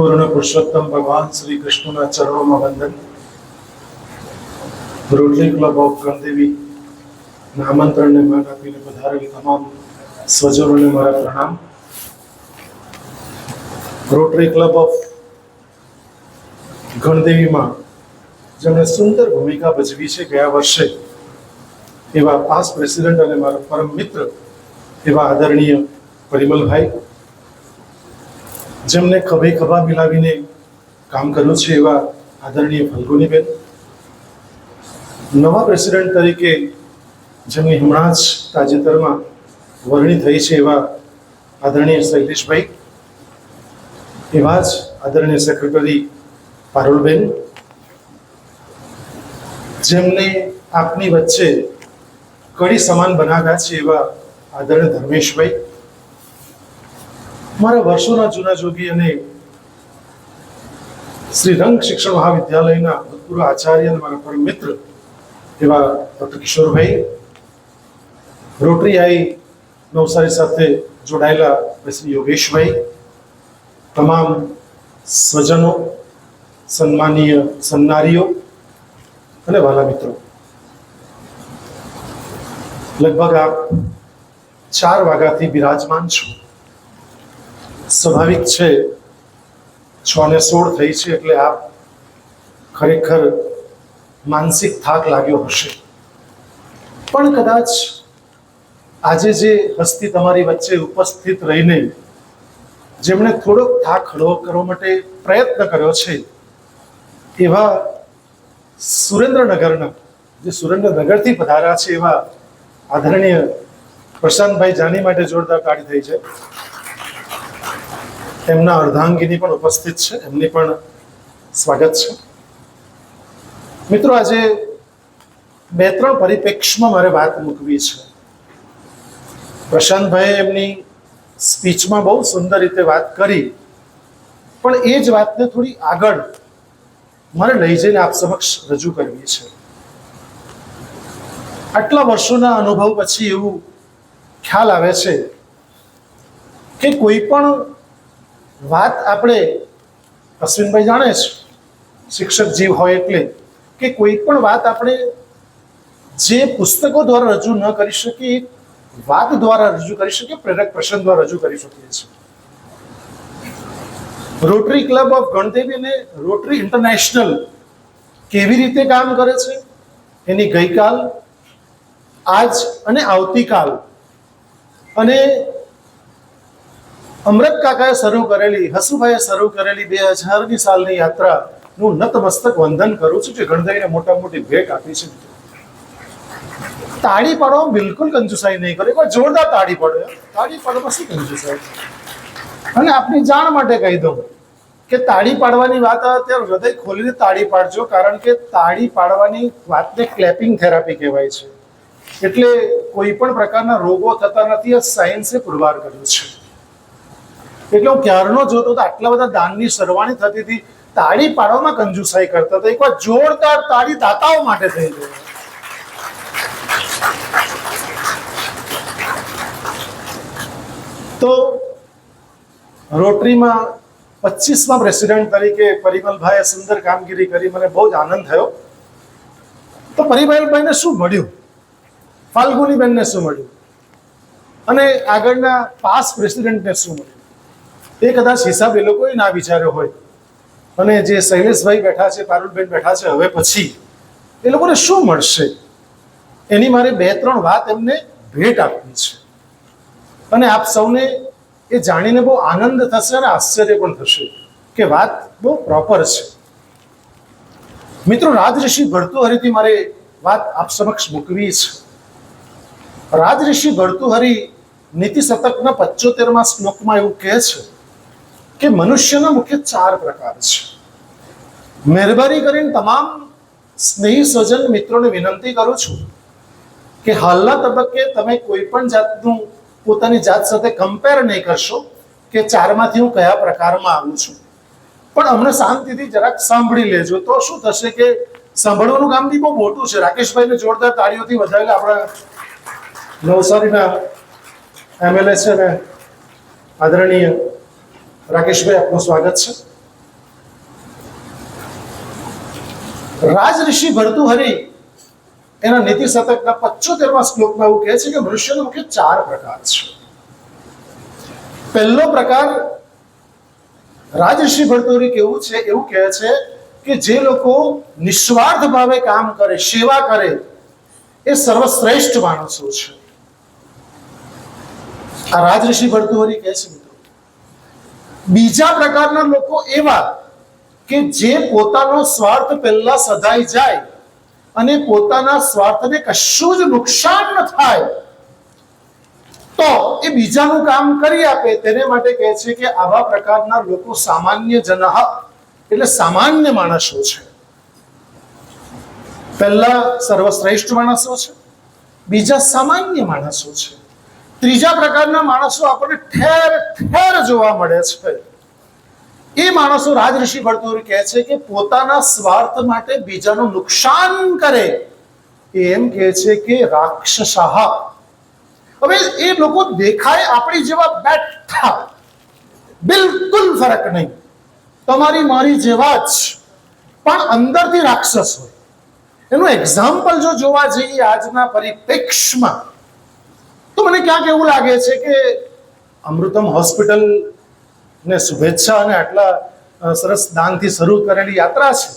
પૂર્ણ પુરુષોત્તમ ભગવાન શ્રી કૃષ્ણના ચરણોમાં વંદન. રોટરી ક્લબ ઓફ ગણદેવી આમંત્રણને માન આપીને પધારેલ તમામ સ્વજનોને મારા પ્રણામ. રોટરી ક્લબ ઓફ ગણદેવીમાં જેમણે સુંદર ભૂમિકા ભજવી છે ગયા વર્ષે એવા પાસ્ટ પ્રેસિડેન્ટ અને મારા પરમ મિત્ર એવા આદરણીય પરિમલભાઈ, જેમને ખભે ખભા મિલાવીને કામ કર્યું છે એવા આદરણીય ફલ્ગુનીબેન, નવા પ્રેસિડેન્ટ તરીકે જેમની હમણાં જ તાજેતરમાં વરણી થઈ છે એવા આદરણીય શૈલેષભાઈ, એવા જ આદરણીય સેક્રેટરી પારુલબેન, જેમને આપની વચ્ચે કડી સમાન બનાવ્યા છે એવા આદરણીય ધર્મેશભાઈ, મારા વર્ષોના જૂના જોગી અને શ્રી રંગ શિક્ષણ મહાવિદ્યાલયના ભૂતપૂર્વ આચાર્ય અને મારા પરમ મિત્ર એવા ડૉક્ટર કિશોરભાઈ, રોટરી આઈ નવસારી સાથે જોડાયેલા શ્રી યોગેશભાઈ, તમામ સ્વજનો, સન્માનીય સન્નારીઓ અને વાલા મિત્રો, લગભગ આપ 4 વાગ્યાથી બિરાજમાન છો. સ્વાભાવિક છે 6:16 થઈ છે એટલે આપ ખરેખર માનસિક થાક લાગ્યો હશે, પણ કદાચ આજે જે હસ્તી તમારી વચ્ચે ઉપસ્થિત રહીને જેમણે થોડોક થાક હળવો કરવા માટે પ્રયત્ન કર્યો છે એવા સુરેન્દ્રનગરના, જે સુરેન્દ્રનગરથી પધાર્યા છે એવા આદરણીય પ્રશાંતભાઈ જાની માટે જોરદાર તાળી થઈ છે. એમના અર્ધાંગીની પણ ઉપસ્થિત છે, એમની પણ સ્વાગત છે. મિત્રો, આજે 2-3 પરિપ્રેક્ષમાં મારે વાત મૂકવી છે. પ્રશાંતભાઈએ એમની સ્પીચમાં બહુ સુંદર રીતે વાત કરી, પણ એ જ વાતને થોડી આગળ મારે લઈ જઈને આપ સમક્ષ રજૂ કરવી છે. આટલા વર્ષોના અનુભવ પછી એવું ખ્યાલ આવે છે કે કોઈ પણ વાત આપણે, અશ્વિનભાઈ જાણે છે શિક્ષક જીવ હોય એટલે, કે કોઈ પણ વાત આપણે જે પુસ્તકો દ્વારા રજૂ ન કરી શકીએ, વાત દ્વારા રજૂ કરી શકીએ, પ્રેરક પ્રસંગ દ્વારા રજૂ કરી શકીએ છીએ. રોટરી ક્લબ ઓફ ગણદેવી અને રોટરી ઇન્ટરનેશનલ કેવી રીતે કામ કરે છે એની ગઈકાલ, આજ અને આવતીકાલ અને અમૃત કાકાએ શરૂ કરેલી, હસુભાઈએ શરૂ કરેલી 2000ની સાલની યાત્રાનું નતમસ્તક વંદન કરું છું, જે ગણદેવીને મોટા મોટી ભેટ આપી છે. તાળી પાડવામાં બિલકુલ કંજુસાઈ નહીં કરે. એકવાર જોરદાર તાળી પડે. તાળી પાડવામાં શું કંજુસાઈ? અને આપની જાણ માટે કહી દઉં કે તાળી પાડવાની વાત આવે ત્યારે હૃદય ખોલીને તાળી પાડજો, કારણ કે તાળી પાડવાની વાતને ક્લેપિંગ થેરાપી કહેવાય છે. એટલે કોઈ પણ પ્રકારના રોગો થતા નથી, આ સાયન્સે પુરવાર કર્યું છે. એટલે હું ક્યારનો જોતો તો આટલા બધા દાનની સરવાણી થતી હતી, તાળી પાડવામાં કંજુસાઈ કરતા હતા. એકવાર જોરદાર તાળી દાતાઓ માટે થઈ ગઈ. તો રોટરીમાં 25મા પ્રેસિડેન્ટ તરીકે પરિમલભાઈએ સુંદર કામગીરી કરી, મને બહુ જ આનંદ થયો. તો પરિમલભાઈને શું મળ્યું, ફાલ્ગુનીબેનને શું મળ્યું અને આગળના પાસ્ટ પ્રેસિડેન્ટને શું મળ્યું, એ કદાચ હિસાબ એ લોકોએ ના વિચાર્યો હોય. અને જે શૈલેષભાઈ બેઠા છે, પારુલબેન બેઠા છે, હવે પછી એ લોકોને શું મળશે એની મારે 2-3 વાત એમને ભેટ આપવી છે. અને આપ સૌને એ જાણીને બહુ આનંદ થશે અને આશ્ચર્ય પણ થશે કે વાત બહુ પ્રોપર છે. મિત્રો, રાજઋષિ ભર્તૃહરિથી મારે વાત આપ સમક્ષ મૂકવી છે. રાજઋષિ ભર્તૃહરિ નીતિ શતકના 75મા શ્લોકમાં એવું કહે છે કે મનુષ્યના મુખ્ય 4 પ્રકાર છે. મહેરબાની કરીને તમામ સ્નેહી સ્વજન મિત્રોને વિનંતી કરું છું કે હાલના તબક્કે તમે કોઈ પણ જાતનું પોતાની જાત સાથે કમ્પેર નહીં કરશો કે 4માંથી હું કયા પ્રકારમાં આવું છું, પણ અમને શાંતિથી જરાક સાંભળી લેજો. તો શું થશે કે સાંભળવાનું કામ બી બહુ મોટું છે. રાકેશભાઈને જોરદાર તાળીઓથી વધારેલા આપણા નવસારીના MLA છે ને આદરણીય રાકેશભાઈ, આપનું સ્વાગત છે. રાજઋષિ ભર્તૃહરિ એના નીતિ શતકના 75મા શ્લોકમાં એવું કહે છે કે મનુષ્યનો મુખ્ય 4 પ્રકાર છે. પહેલો પ્રકાર રાજઋષિ ભર્તૃહરિ એવું કહે છે કે જે લોકો નિસ્વાર્થ ભાવે કામ કરે, સેવા કરે, એ સર્વશ્રેષ્ઠ માણસો છે. આ રાજઋષિ ભર્તૃહરિ કહે છે. મિત્રો, બીજા પ્રકારના લોકો એવા કે જે પોતાનો સ્વાર્થ પહેલા સધાઈ જાય અને પોતાના સ્વાર્થને કશું જ નુકસાન ન થાય તો એ બીજાનું કામ કરી આપે, તેને માટે કહે છે કે આવા પ્રકારના લોકો સામાન્ય જનઃ એટલે સામાન્ય માણસો છે. પહેલા સર્વશ્રેષ્ઠ માણસો છે, બીજા સામાન્ય માણસો છે, ત્રીજા પ્રકારના માણસો આપણને ઠેર ઠેર જોવા મળે છે. એ માણસો રાજઋષિ ભર્તૃહરિ કહે છે કે પોતાના સ્વાર્થ માટે બીજાનું નુકસાન કરે, એમ કહે છે કે રાક્ષસાહ. હવે એ લોકો દેખાય આપણી જેવા બેઠા, બિલકુલ ફરક નહીં, તમારી મારી જેવા જ, પણ અંદરથી રાક્ષસ હોય. એનું એક્ઝામ્પલ જો જોવા જઈએ આજના પરિપ્રેક્ષમાં તો મને ક્યાંક એવું લાગે છે કે અમૃતમ હોસ્પિટલ ને શુભેચ્છા અને આટલા સરસ દાનથી શરૂ કરેલી યાત્રા છે,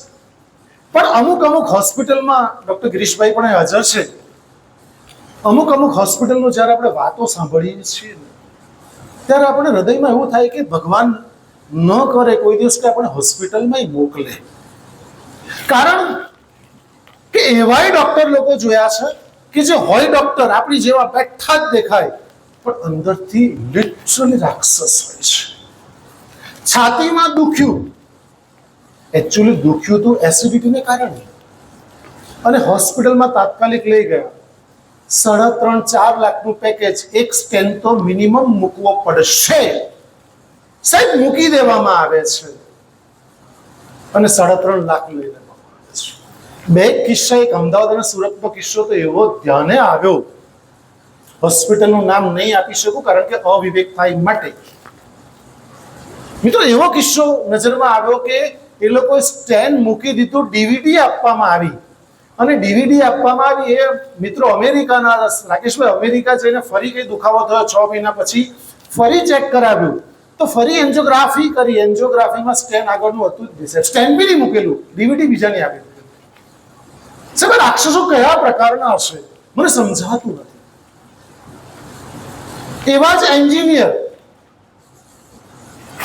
પણ અમુક હોસ્પિટલમાં ડોક્ટર ગિરીશભાઈ પણ હાજર છે. અમુક હોસ્પિટલનો જ્યારે આપણે વાતો સાંભળીએ છીએ ત્યારે આપણે હૃદયમાં એવું થાય કે ભગવાન ન કરે કોઈ દિવસ કે આપણે હોસ્પિટલમાં મોકલે. કારણ કે એવાય ડોક્ટર લોકો જોયા છે કે જે હોય ડોક્ટર આપણી જેવા બેઠા જ દેખાય, પણ અંદરથી લિટરલી રાક્ષસ હોય છે. છાતીમાં દુખ્યું, એકચ્યુઅલી દુખ્યું તો એસિડિટીને કારણે, અને હોસ્પિટલમાં તાત્કાલિક લઈ ગયા. 3.5-4 લાખનું પેકેજ, એક સ્ટેન તો મિનિમમ મૂકવો પડશે, સાહેબ મૂકી દેવામાં આવે છે અને 3.5 લાખ લઈ લેવામાં આવે છે. બે કિસ્સા, એક અમદાવાદ અને સુરતનો કિસ્સો તો એવો ધ્યાને આવ્યો, હોસ્પિટલનું નામ નહીં આપી શકું કારણ કે અવિવેક થાય માટે. મિત્રો, એવો કિસ્સો નજરમાં આવ્યો કે એ લોકોએ સ્ટેન્ડ મૂકી દીધું, ડીવીડી આપવામાં આવી, અને ડીવીડી આપવામાં આવી એ મિત્રો અમેરિકાના રાકેશભાઈ અમેરિકા જઈને ફરી કઈ દુખાવો થયો 6 મહિના પછી, ફરી ચેક કરાવ્યું તો ફરી એન્જિયોગ્રાફી કરી. એન્જિયોગ્રાફીમાં સ્ટેન્ડ આગળનું હતું જ નહીં, સ્ટેન્ડ બી નહીં મૂકેલું, ડીવીડી બીજાની આપી દીધું. સાહેબ, રાક્ષસો કયા પ્રકારના હશે મને સમજાતું નથી. એવા જ એન્જિનિયર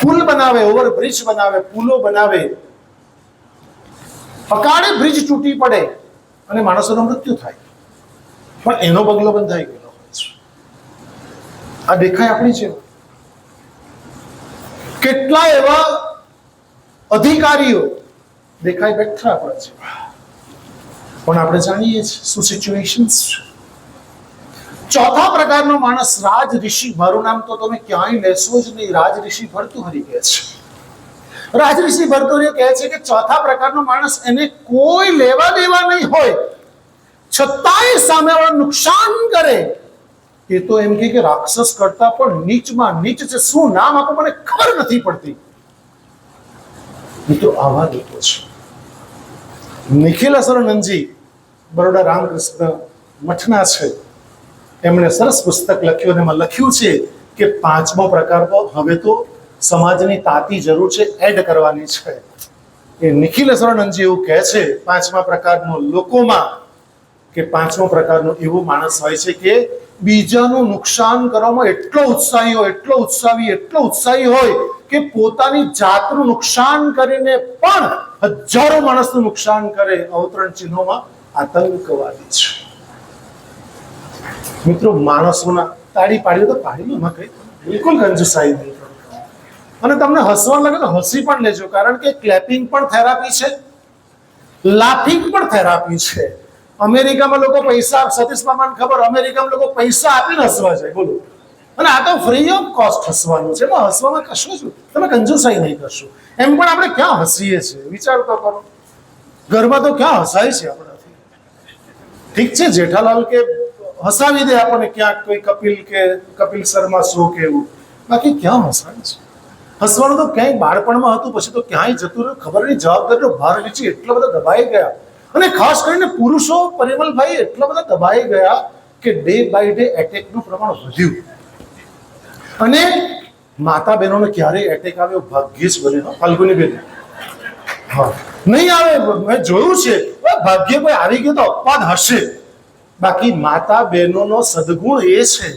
પુલ બનાવે, ઓવરબ્રિજ બનાવે, પુલો બનાવે, અકાળે બ્રિજ તૂટી પડે અને માણસોનું મૃત્યુ થાય, પણ એનો બગલો બંધાઈ ગયેલો હોય છે. આ દેખાય આપણી છે. કેટલા એવા અધિકારીઓ દેખાય બેઠા આપણા છે, પણ આપણે જાણીએ છીએ શું સિચ્યુએશન્સ છે. ચોથા પ્રકારનો માણસ રાજઋષિ, મારું નામ તો તમે ક્યાંય લેશો જ નહીં, રાજઋષિ ભર્તૃહરિ કહે છે. રાજઋષિ ભર્તૃહરિ કહે છે કે ચોથા પ્રકારનો માણસ, એને કોઈ લેવા દેવા નહીં હોય છતાંય સામેવાળા નુકસાન કરે, એ તો એમ કે રાક્ષસ કરતા પણ નીચમાં નીચ છે. શું નામ આપો મને ખબર નથી પડતી. મિત્રો, આવા લોકો છે. નિખિલેશ્વરાનંદજી બરોડા રામકૃષ્ણ મઠના છે, એમણે સરસ પુસ્તક લખ્યું અને એમાં લખ્યું છે કે 5મો પ્રકાર તો હવે તો સમાજની તાતી જરૂર છે, એડ કરવાની છે. એ નિખિલેશ્વરાનંદજી એવું કહે છે 5મા પ્રકારનો લોકોમાં કે 5મો પ્રકારનો એવો માણસ હોય છે કે બીજાનું નુકસાન કરવામાં એટલો ઉત્સાહી હોય કે પોતાની જાતનું નુકસાન કરીને પણ હજારો માણસનું નુકસાન કરે. અવતરણ ચિહ્નોમાં આતંકવાદી છે. મિત્રો, માણસોના તાળી પાડી તો પાડી, એમાં કઈ બિલકુલ કંજુસાઈ નહીં. અને તમને હસવા લાગે તો હસી પણ લેજો, કારણ કે ક્લેપિંગ પણ થેરાપી છે, લાફિંગ પણ થેરાપી છે. અમેરિકામાં લોકો પૈસા, સતીશ મામાને ખબર, અમેરિકામાં લોકો પૈસા આપીને હસવા જાય, બોલો. અને આ તો ફ્રી ઓફ કોસ્ટ હસવાનું છે, એમાં હસવામાં કશું જ તમે કંજુસાઈ નહીં કરશો. એમ પણ આપણે ક્યાં હસીએ છીએ, વિચાર તો કરો. ઘરમાં તો ક્યાં હસાય છે આપણાથી. ઠીક છે, જેઠાલાલ કે હસાવી દે આપણને ક્યાંક, કોઈ કપિલ શર્મા શો કે એવું, બાકી ક્યાં હસાય છે. હસવાનું તો ક્યાંય બાળપણમાં હતું, પછી તો ક્યાંય જતું રહ્યું, ખબર નહીં. જવાબદારીનો ભાર નીચે એટલા બધા દબાઈ ગયા અને ખાસ કરીને પુરુષો પરિમલભાઈ એટલા બધા દબાઈ ગયા કે ડે બાય ડે એટેકનું પ્રમાણ વધ્યું. અને માતા બહેનોને ક્યારેય એટેક આવ્યો ભાગ્યે જ બને. ફાલ્ગુની બેન, હા, નહીં આવે. મેં જોયું છે, ભાગ્ય કોઈ આવી ગયો તો અપવાદ હશે. બાકી માતા બહેનોનો સદગુણ એ છે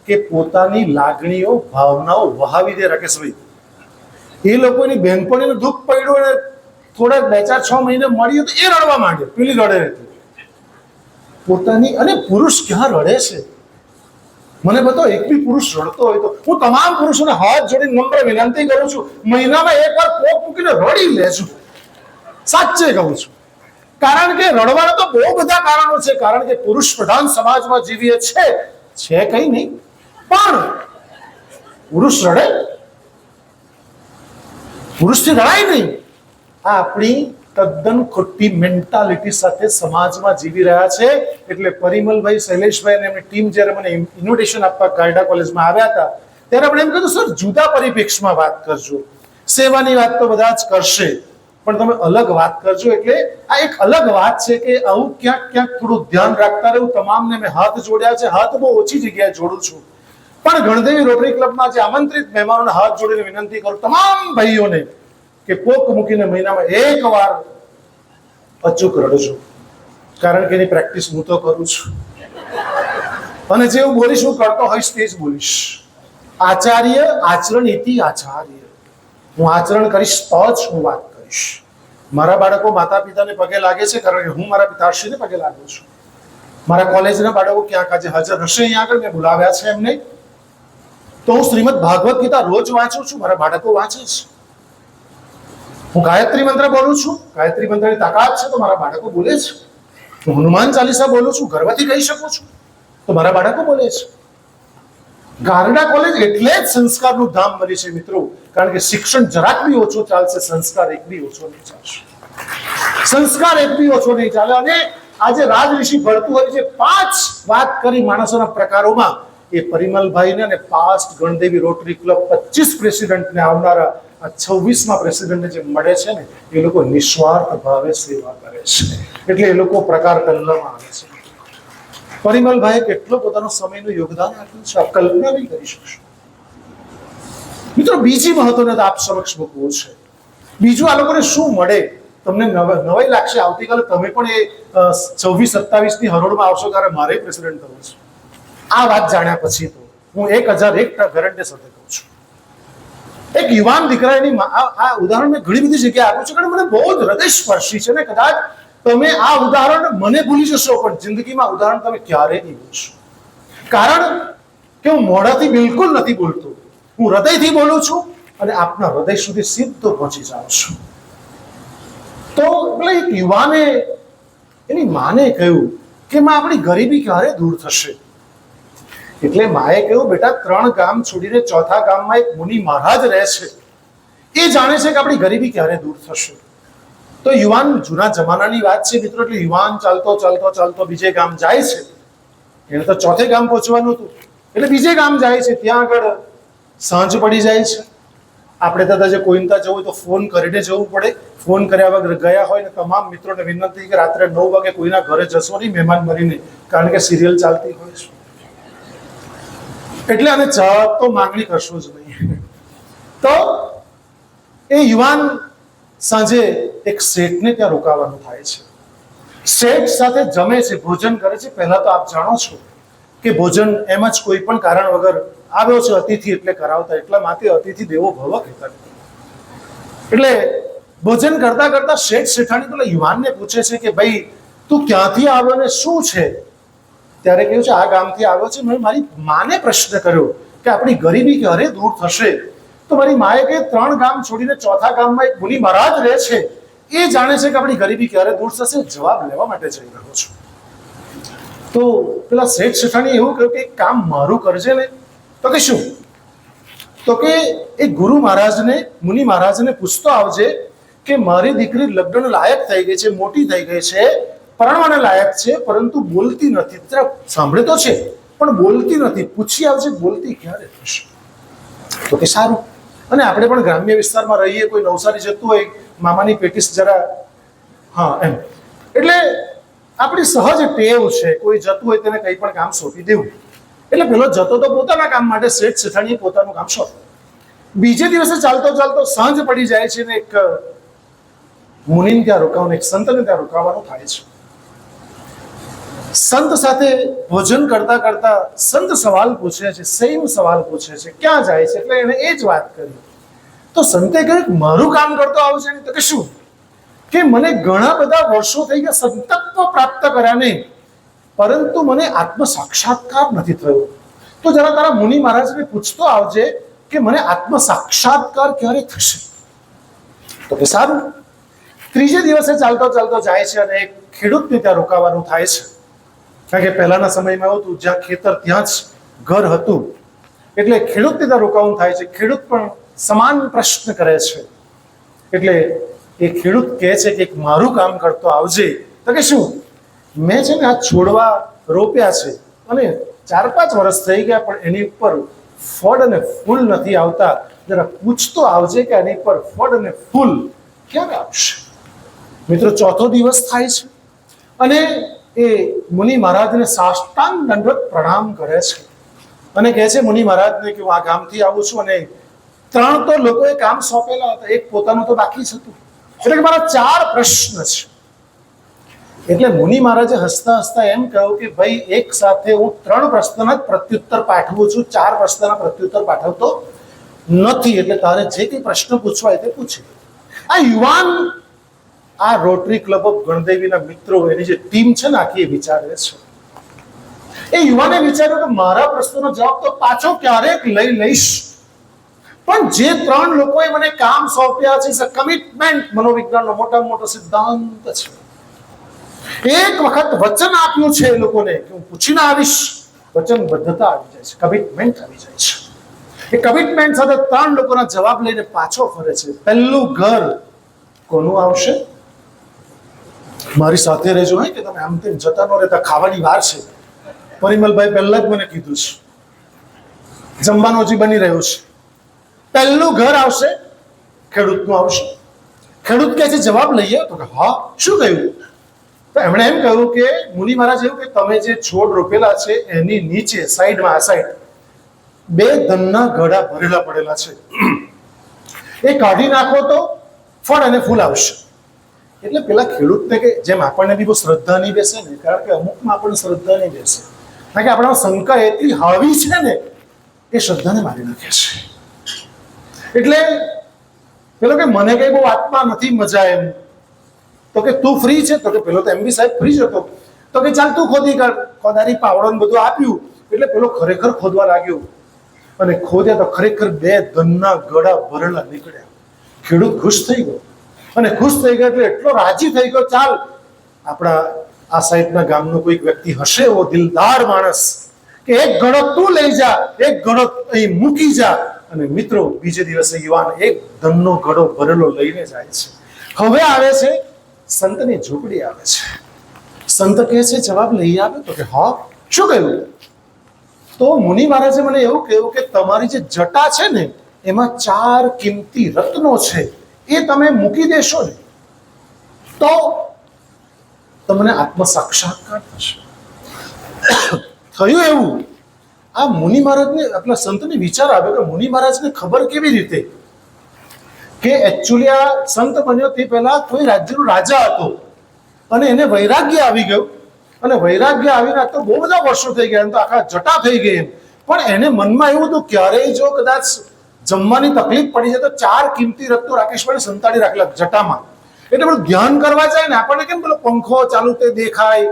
કે પોતાની લાગણીઓ ભાવનાઓ વહાવી દે. રાકેશભાઈ, એ લોકોની બહેનપણીને દુઃખ પડ્યું અને થોડા 2-4-6 મહિને મળ્યું તો એ રડવા માંડે, પેલી રડે રહેતી પોતાની. અને પુરુષ ક્યાં રડે છે? મને બતાવો એક બી પુરુષ રડતો હોય તો. હું તમામ પુરુષોને હાથ જોડીને નમ્ર વિનંતી કરું છું, મહિનામાં એકવાર પોક મૂકીને રડી લેજો. સાચે કહું છું. કારણ કે રડવાના તો બહુ બધા કારણો છે. કારણ કે પુરુષ પ્રધાન સમાજમાં જીવીએ છે કઈ નહીં, પણ પુરુષ રડે, પુરુષથી રડાય નહીં. આ આપણી તદ્દન ખોટી મેન્ટાલિટી સાથે સમાજમાં જીવી રહ્યા છે. એટલે પરિમલભાઈ, શૈલેષભાઈ અને એમની ટીમ જ્યારે મને ઇન્વિટેશન આપવા ગાયડા કોલેજમાં આવ્યા હતા ત્યારે આપણે એમ કીધું, સર જુદા પરિપ્રેક્ષમાં વાત કરજો. સેવાની વાત તો બધા જ કરશે, પણ તમે અલગ વાત કરજો. એટલે આ એક અલગ વાત છે કે આવું ક્યાંક ક્યાંક થોડું ધ્યાન રાખતા રહેવું. તમામને મેં હાથ જોડ્યા છે. હાથ બહુ ઓછી જગ્યાએ જોડું છું, પણ ગણદેવી રોટરી ક્લબમાં જે આમંત્રિત મહેમાનોને હાથ જોડીને વિનંતી કરું તમામ ભાઈઓને કે પોક મૂકીને મહિનામાં એકવાર અચૂક રડજો. કારણ કે એની પ્રેક્ટિસ હું તો કરું છું, અને જે હું બોલીશ, હું કરતો હોઈશ તે જ બોલીશ. આચાર્ય આચરણ ઇતિ આચાર્ય. હું આચરણ કરીશ તો જ હું વાત કરીશ. મારા બાળકો માતા પિતાને પગે લાગે છે કારણ કે હું મારા પિતાશ્રીને પગે લાગુ છું. મારા કોલેજના બાળકો ક્યાંક આજે હાજર હશે અહીંયા આગળ, મેં બોલાવ્યા છે એમને. તો હું શ્રીમદ ભાગવત ગીતા રોજ વાંચું છું, મારા બાળકો વાંચે છે. હું ગાયત્રી મંત્ર બોલું છું, ગાયત્રી મંત્રની તાકાત છે તો મારા બાળકો બોલે છે. હું હનુમાન ચાલીસા બોલું છું, ગર્વથી કહી શકું છું, તો મારા બાળકો બોલે છે. ગારડા કોલેજ એટલે જ સંસ્કારનું ધામ બની છે મિત્રો. કારણ કે શિક્ષણ જરાક બી ઓછું ચાલશે, સંસ્કાર એક બી ઓછો નહીં ચાલશે. સંસ્કાર એક બી ઓછો નહીં ચાલે. અને આજે રાજઋષિ ભરતુહરિ જે 5 વાત કરી માણસોના પ્રકારોમાં, એ પરિમલભાઈને અને પાસ્ટ ગણદેવી રોટરી ક્લબ 25 પ્રેસિડેન્ટને આવનારા આ 26મા પ્રેસિડેન્ટને જે મળે છે ને, એ લોકો નિસ્વાર્થ ભાવે સેવા કરે છે. એટલે એ લોકો પ્રકાર કલ્લામાં આવે છે. પરિમલભાઈએ કેટલો પોતાનો સમયનું યોગદાન આપ્યું છે, આપ કલ્પના નહીં કરી શકશો મિત્રો. બીજી મહત્વની આપ સમક્ષ મૂકવું છે. બીજું આ લોકોને શું મળે તમને નવાઈ લાગશે. આવતીકાલે તમે પણ એ 26-27ની હરોળમાં આવશો ત્યારે મારે પ્રેસિડેન્ટ થવું છે. આ વાત જાણ્યા પછી તો હું 1001 ગેરંટી સાથે કહું છું. એક યુવાન દીકરાની આ ઉદાહરણ મેં ઘણી બધી જગ્યાએ આપ્યું છે, કારણ મને બહુ જ હૃદયસ્પર્શી છે. ને કદાચ તમે આ ઉદાહરણ મને ભૂલી જશો, પણ જિંદગીમાં ઉદાહરણ તમે ક્યારેય નહીં ભૂલશો. કારણ કે હું મોઢાથી બિલકુલ નથી બોલતો, હું હૃદયથી બોલું છું અને આપના હૃદય સુધી સીધો પહોંચી જાઉં છું. તો એક યુવાને એની માને કહ્યું કે માં આપણી ગરીબી ક્યારે દૂર થશે? એટલે માએ કહ્યું, બેટા 3 ગામ છોડીને 4થા ગામમાં એક મુનિ મહારાજ રહે છે, એ જાણે છે કે આપણી ગરીબી ક્યારે દૂર થશે. તો યુવાન, જૂના જમાનાની વાત છે મિત્રો, એટલે યુવાન ચાલતો ચાલતો ચાલતો બીજે ગામ જાય છે. એને તો 4થે ગામ પહોંચવાનું હતું, એટલે બીજે ગામ જાય છે. ત્યાં આગળ સાંજ પડી જાય છે. આપણે દાદા જે કોઈનતા જવું હોય તો ફોન કરીને જવું પડે. ફોન કર્યા વગર ગયા હોય ને તમામ મિત્રોને વિનંતી કે રાત્રે 9 વાગે કોઈના ઘરે જશો નહીં મહેમાન બનીને, કારણ કે સિરિયલ ચાલતી હોય છે. એટલે અને ચા તો માંગણી કરશો જ નહીં. તો એ યુવાન સાંજે એક શેઠને ત્યાં રોકાવાનું થાય છે. શેઠ સાથે જમે છે, ભોજન કરે છે. પહેલા તો આપ જાણો છો કે ભોજન એમ જ કોઈ પણ કારણ વગર આવ્યો છે અતિથિ એટલે કરાવતા, એટલા માટે અતિથિ દેવો ભવ કહેતા. એટલે ભોજન કરતા કરતા શેઠ શેઠાણી પેલા યુવાનને પૂછે છે કે ભાઈ તું ક્યાંથી આવ્યો ને શું છે? ત્યારે કહ્યું છે આ ગામથી આવ્યો છે. મેં મારી માને પ્રશ્ન કર્યો કે આપણી ગરીબી ક્યારે દૂર થશે? તો મારી માએ કહે 3 ગામ છોડીને 4થા ગામમાં એક મુનિ મહારાજ રહે છે, એ જાણે છે કે આપણી ગરીબી ક્યારે દૂર થશે. જવાબ લેવા માટે જઈ રહ્યો છું. તો પેલા શેઠ શેઠાણી એવું કહ્યું કે એક કામ મારું કરજે ને. તો કે શું? તો કે એક ગુરુ મહારાજને, મુનિ મહારાજને પૂછતો આવજે કે મારી દીકરી લગ્ન લાયક થઈ ગઈ છે, મોટી થઈ ગઈ છે, પરણવાને લાયક છે, પરંતુ બોલતી નથી. સાંભળે તો છે પણ બોલતી નથી. પૂછી આવજે બોલતી ક્યારે થશે. તો કે સારું. અને આપણે પણ ગ્રામ્ય વિસ્તારમાં રહીએ, કોઈ નવસારી જતું હોય, મામાની પેટીસ જરા, હા એમ એટલે આપણી સહજ ટેવ છે, કોઈ જતું હોય તેને કંઈ પણ કામ સોંપી દેવું. એટલે પેલો જતો તો પોતાના કામ માટે, શેઠ શેઠાણીએ પોતાનું કામ સોંપ્યું. બીજે દિવસે ચાલતો ચાલતો સાંજ પડી જાય છે ને એક મુનિને ત્યાં રોકાવાનું, એક સંતને ત્યાં રોકાવાનું થાય છે. સંત સાથે ભોજન કરતા કરતા સંત સવાલ પૂછે છે, સેમ સવાલ પૂછે છે, ક્યાં જાય છે? એટલે એને એ જ વાત કરી. તો સંતે કહ્યું મારું કામ કરતો આવું છે ને? તો કે શું? કે મને ઘણા બધા વર્ષો થઈ ગયા સંતત્વ પ્રાપ્ત કર્યા નહીં, પરંતુ મને આત્મ સાક્ષાત્કાર નથી થયો. તો જરા તારા મુનિ મહારાજને પૂછતો આવજે કે મને આત્મ સાક્ષાત્કાર ક્યારે થશે. તો કે સારું. ત્રીજે દિવસે ચાલતો ચાલતો જાય છે અને એક ખેડૂતને ત્યાં રોકાવાનું થાય છે. કારણ કે પહેલાના સમયમાં એવું હતું, જ્યાં ખેતર ત્યાં જ ઘર હતું. એટલે ખેડૂતને ત્યાં રોકાવાનું થાય છે. ખેડૂત પણ સમાન પ્રશ્ન કરે છે. એટલે એ ખેડૂત કહે છે કે મારું કામ કરતો આવજે. તો કે શું? મેં છે ને આ છોડવા રોપ્યા છે અને 4-5 વર્ષ થઈ ગયા, પણ એની ઉપર ફળ અને ફૂલ નથી આવતા. જરા પૂછતો આવજે કે એની ઉપર ફળ અને ફૂલ ક્યારે આવશે. મિત્રો, ચોથો દિવસ થાય છે અને એ મુનિ મહારાજને સાષ્ટાંગ દંડવત પ્રણામ કરે છે અને કહે છે મુનિ મહારાજને કે હું આ ગામથી આવું છું અને 3 તો લોકોએ કામ સોંપેલા હતા, એક પોતાનું તો બાકી જ હતું. એટલે કે મારા 4 પ્રશ્ન છે. એટલે મુનિ મહારાજે હસતા હસતા એમ કહ્યું કે ભાઈ, એક સાથે હું 3 પ્રશ્નના જ પ્રત્યુત્તર પાઠવું છું, 4 પ્રશ્નના પ્રત્યુત્તર પાઠવતો નથી. એટલે તારે જે કંઈ પ્રશ્ન પૂછવા હોય તે પૂછે. આ યુવાન, આ રોટરી ક્લબ ઓફ ગણદેવીના મિત્રો, એની જે ટીમ છે ને આખી, એ વિચારે છે. એ યુવાને વિચાર્યું કે મારા પ્રશ્નનો જવાબ તો પાછો ક્યારેક લઈશ, પણ જે 3 લોકોએ મને કામ સોંપ્યા છે, કમિટમેન્ટ મનોવિજ્ઞાનનો મોટામાં મોટો સિદ્ધાંત છે. એક વખત વચન આપ્યું છે એ લોકોને કે હું પૂછીને આવીશ, વચનબદ્ધતા આવી જાય છે, કમિટમેન્ટ આવી જાય છે. એ કમિટમેન્ટ સાથે 3 લોકોના જવાબ લઈને પાછો ફરે છે. પહેલું ઘર કોનું આવશે? મારી સાથે રહેજો કે તમે આમ તેમ જતા ન રહેતા, ખાવાની વાર છે. પરિમલભાઈ પહેલા જ મને કીધું છે, જમવાનું હજી બની રહ્યું છે. પહેલું ઘર આવશે, ખેડૂતનું આવશે. ખેડૂત કહે છે જવાબ લઈએ? તો કે હા. શું કહ્યું? તો એમણે એમ કહ્યું કે મુનિ મહારાજ એવું કે તમે જે છોડ રોપેલા છે એની નીચે સાઈડમાં, આ સાઈડ 2 ધનના ઘડા ભરેલા પડેલા છે, એ કાઢી નાખો તો ફળ અને ફૂલ આવશે. એટલે પેલા ખેડૂતને કે જેમ આપણને બી બહુ શ્રદ્ધા નહીં બેસે ને, કારણ કે અમુકમાં આપણને શ્રદ્ધા નહીં બેસે, કારણ કે આપણા શંકા એટલી હાવી છે ને, એ શ્રદ્ધાને મારી નાખે છે. એટલે પેલો કે મને કઈ બહુ વાતમાં નથી મજા એમ. તો કે તું ફ્રી છે? તો કે પેલો તો એમ બી સાહેબ ફ્રી જ હતો. તો કે ચાલ તું ખોદી કર. ખોદારી પાવડો ને બધું આપ્યું. એટલે પેલો ખરેખર ખોદવા લાગ્યો અને ખોદ્યા તો ખરેખર 2 ધનના ગળા ભરેલા નીકળ્યા. ખેડૂત ખુશ થઈ ગયો અને ખુશ થઈ ગયો એટલે એટલો રાજી થઈ ગયો, ચાલ આપણા આ સાઈડના ગામનો કોઈક વ્યક્તિ હશે એવો દિલદાર માણસ કે એક ઘડો તું લઈ જા, એક ઘડો અહીં મૂકી જા. અને મિત્રો, બીજે દિવસે યુવાન 1 ધનનો ઘડો ભરેલો લઈને જાય છે. હવે આવે છે સંતની ઝૂંપડી આવે છે. સંત કહે છે જવાબ લઈ આવે? તો કે હા. શું કહ્યું? તો મુનિ મહારાજે મને એવું કહ્યું કે તમારી જે જટા છે ને, એમાં 4 કિંમતી રત્નો છે, એ તમે મૂકી દેશો ને તો તમને આત્મ સાક્ષાત્કાર થશે. થયું એવું. આ મુનિ મહારાજને, આપણા સંતને વિચાર આવ્યો કે મુનિ મહારાજને ખબર કેવી રીતે કે એકચ્યુઅલી આ સંત બન્યો તે પહેલા કોઈ રાજ્યનો રાજા હતો અને એને વૈરાગ્ય આવી ગયું. અને વૈરાગ્ય આવીને તો બહુ બધા વર્ષો થઈ ગયા, તો આખા જટા થઈ ગઈ એમ. પણ એને મનમાં એવું હતું ક્યારેય જો કદાચ જમવાની તકલીફ પડી જાય તો 4 કિંમતી રત્નો રાકેશભાઈ સંતાડી રાખેલા જટામાં. એટલે બધું ધ્યાન કરવા જાય ને, આપણને કેમ પેલો પંખો ચાલુ તે દેખાય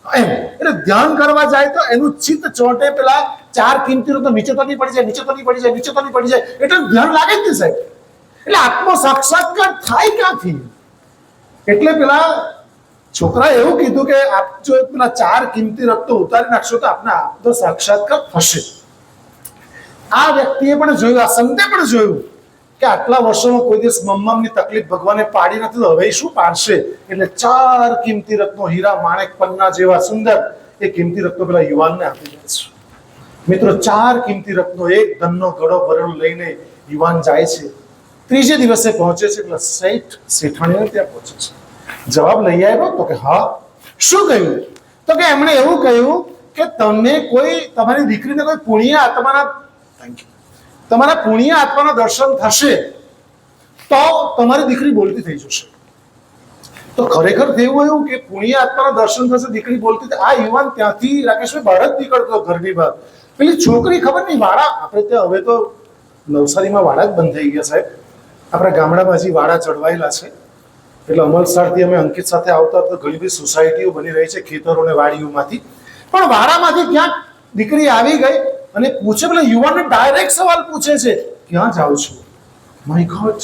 એમ, એટલે ધ્યાન કરવા જાય તો એનું ચિત્ત ચોંટે, પેલા 4 કિંમતી રત્નો નીચે તો નહીં પડી જાય, નીચે તો નહીં પડી જાય, નીચે તો નહીં પડી જાય, એટલે ધ્યાન લાગે જ નહીં સાહેબ. એટલે આત્મ સાક્ષાત્કાર થાય ક્યાંથી? એટલે પેલા છોકરાએ એવું કીધું કે આપ જો પેલા 4 કિંમતી રત્નો ઉતારી નાખશો તો આપને આત્મ સાક્ષાત્કાર થશે. આ વ્યક્તિએ પણ જોયું, આ સંતે પણ જોયું કે આટલા વર્ષોમાં કોઈ દિવસ મમ્માની તકલીફ ભગવાને પાડી નથી, તો હવે શું પાડશે? એટલે 4 કિંમતી રત્નો, હીરા માણેક પન્ના જેવા સુંદર, એ કિંમતી રત્નો પેલા યુવાનને આપી દે છે. મિત્રો, 4 કિંમતી રત્નો, 1 ધનનો ઘડો ભરેલો લઈને યુવાન જાય છે. ત્રીજે દિવસે પહોંચે છે એટલે શેઠ શેઠાણીને ત્યાં પહોંચે છે. જવાબ લઈ આવ્યો તો કે હા. શું કહ્યું? તો કે એમણે એવું કહ્યું કે તમને કોઈ તમારી દીકરીને કોઈ પુણ્ય આત્માના તમારા પુણ્ય આત્માના દર્શન થશે તો તમારી દીકરી બોલતી થઈ જશે. તો ખરેખર થયું એવું કે પુણ્ય આત્માના દર્શન થશે, દીકરી બોલતી. આ યુવાન ત્યાંથી રાકેશભાઈ બહાર જ નીકળતો ઘરની બહાર. પેલી છોકરી ખબર નહીં વાડા, આપણે ત્યાં હવે તો નવસારીમાં વાડા જ બંધ થઈ ગયા સાહેબ. આપણા ગામડામાં હજી વાડા ચડવાયેલા છે. એટલે અમલસાડથી અમે અંકિત સાથે આવતા તો ઘણી બધી સોસાયટીઓ બની રહી છે ખેતરો અને વાડીઓમાંથી. પણ વાડામાંથી ક્યાંક દીકરી આવી ગઈ અને પૂછે, પેલા યુવાનને ડાયરેક્ટ સવાલ પૂછે છે, ક્યાં જાઉં છું? માય ગોડ,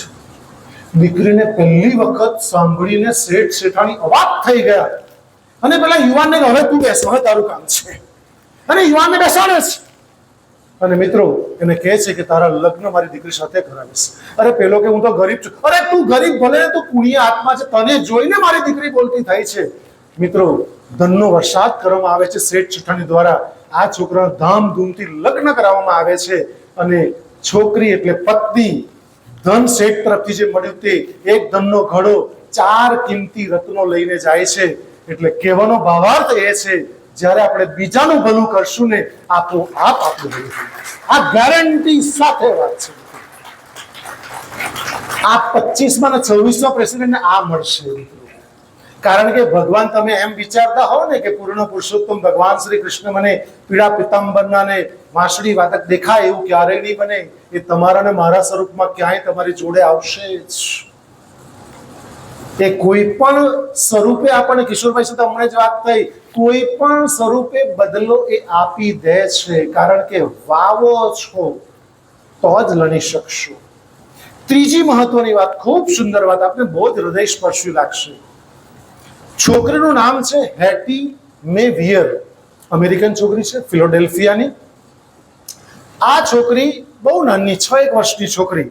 દીકરીને પહેલી વખત સાંભળીને શેઠ શેઠાણી અવાક થઈ ગયા અને પેલા યુવાનને હવે તું બેસ, હવે તારું કામ છે. અને યુવાનને બેસાડે છે અને મિત્રો એને કહે છે કે તારા લગ્ન મારી દીકરી સાથે કરાવીશ. અરે પેલો કે હું તો ગરીબ છું. અરે તું ગરીબ ભલે ને, તું પુણ્ય આત્મા છે, તને જોઈને મારી દીકરી બોલતી થાય છે. મિત્રો ધનનો વરસાદ કરવામાં આવે છે શેઠ શેઠાણી દ્વારા. આ છોકરાના ધામધૂમથી લગ્ન કરાવવામાં આવે છે અને છોકરી એટલે પત્ની ધન શેઠ તરફથી જે મળ્યું તે એક ધનનો ઘડો 4 કિંમતી રત્નો લઈને જાય છે. એટલે કહેવાનો ભાવાર્થ એ છે, જ્યારે આપણે બીજાનું ભલું કરશું ને આપોઆપ આપણું ભલું થશે. આ ગેરંટી સાથે વાત છે. આ 25મા અને 26મા પ્રેસિડેન્ટને આ મળશે. કારણ કે ભગવાન, તમે એમ વિચારતા હો ને કે પૂર્ણ પુરુષોત્તમ ભગવાન શ્રી કૃષ્ણ મને પીળા પિતાંબરના ને વાંસળી વાદક દેખાય, એવું ક્યારેય નહીં બને. એ તમારા ને મારા સ્વરૂપમાં ક્યાંય તમારી જોડે આવશે જ. એ કોઈ પણ સ્વરૂપે, આપણને કિશોરભાઈ સાથે હમણાં જ વાત થઈ, કોઈ પણ સ્વરૂપે બદલો એ આપી દે છે. કારણ કે વાવો છો તો જ લણી શકશો. ત્રીજી મહત્વની વાત, ખૂબ સુંદર વાત, આપને બહુ જ હૃદયસ્પર્શી લાગશે. છોકરીનું નામ છે હેટી મે વિયર. અમેરિકન છોકરી છે, ફિલાડેલ્ફિયાની. આ છોકરી બહુ નાની, 6 વર્ષની છોકરી.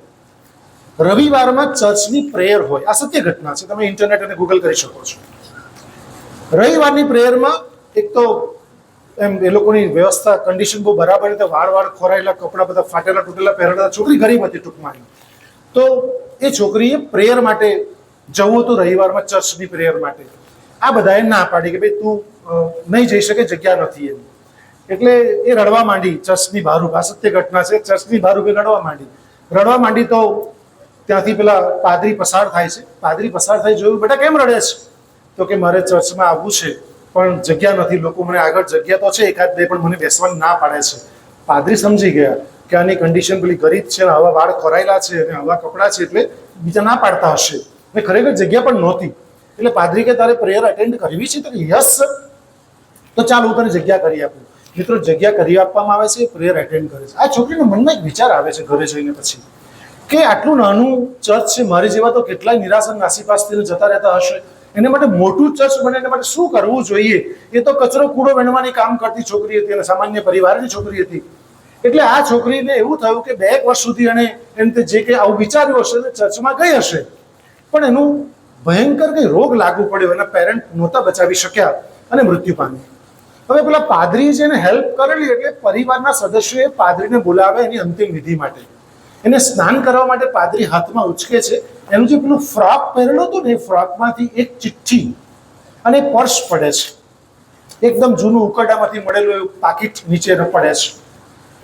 રવિવારમાં ચર્ચની પ્રેયર હોય, આ સત્ય ઘટના છે, તમે ઇન્ટરનેટ અને ગૂગલ કરી શકો છો. રવિવારની પ્રેયરમાં એક તો એમ એ લોકોની વ્યવસ્થા, કન્ડિશન બહુ બરાબર રીતે, વાળ ખોરાયેલા, કપડાં બધા ફાટેલા તૂટેલા પહેરેલા, છોકરી ગરીબ હતી ટૂંકમાં. તો એ છોકરીએ પ્રેયર માટે જવું હતું, રવિવારમાં ચર્ચની પ્રેયર માટે. આ બધાએ ના પાડી કે ભાઈ તું નહીં જઈ શકે, જગ્યા નથી એમ. એટલે એ રડવા માંડી ચર્ચની બહાર. આ સત્ય ઘટના છે. ચર્ચની બહાર ઉભી રડવા માંડી તો ત્યાંથી પેલા પાદરી પસાર થાય છે. પાદરી પસાર થઈ જોયું, બેટા કેમ રડે છે? તો કે મારે ચર્ચમાં આવવું છે પણ જગ્યા નથી, લોકો મને આગળ જગ્યા તો છે એકાદ બે, પણ મને બેસવાની ના પાડે છે. પાદરી સમજી ગયા કે આની કન્ડિશન પેલી ગરીબ છે, આવા વાળ ખોરાયેલા છે અને આવા કપડાં છે, એટલે બીજા ના પાડતા હશે. અને ખરેખર જગ્યા પણ નહોતી. એટલે પાદરી કે તારે પ્રેયર અટેન્ડ કરવી છે? તો યસ સર. તો ચાલ હું તને જગ્યા કરી આપું. મિત્રો જગ્યા કરી આપવામાં આવે છે, પ્રેયર અટેન્ડ કરે છે. આ છોકરીના મનમાં એક વિચાર આવે છે ઘરે જઈને પછી, કે આટલું નાનું ચર્ચ છે, મારી જેવા તો કેટલાય નિરાશ નાસીપાસ થઈને જતા રહેતા હશે, એના માટે મોટું ચર્ચ બને એના માટે શું કરવું જોઈએ? એ તો કચરો કૂડો વીણવાની કામ કરતી છોકરી હતી અને સામાન્ય પરિવારની છોકરી હતી. એટલે આ છોકરીને એવું થયું કે 2 વર્ષ સુધી એને જે કંઈ આવું વિચાર્યું હશે ને ચર્ચમાં ગઈ હશે, પણ એનું ભયંકર કંઈ રોગ લાગુ પડ્યો. એના પેરેન્ટ નહોતા બચાવી શક્યા અને મૃત્યુ પામી. હવે પેલા પાદરીએ જેને હેલ્પ કરેલી, એટલે પરિવારના સદસ્યોએ પાદરીને બોલાવે એની અંતિમ વિધિ માટે. એને સ્નાન કરવા માટે પાદરી હાથમાં ઉચકે છે. એનું જે પેલું ફ્રોક પહેરેલું હતું ને, એ ફ્રોકમાંથી એક ચિઠ્ઠી અને પર્સ પડે છે. એકદમ જૂનું ઉકરડામાંથી મળેલું એવું પાકીટ નીચે પડે છે.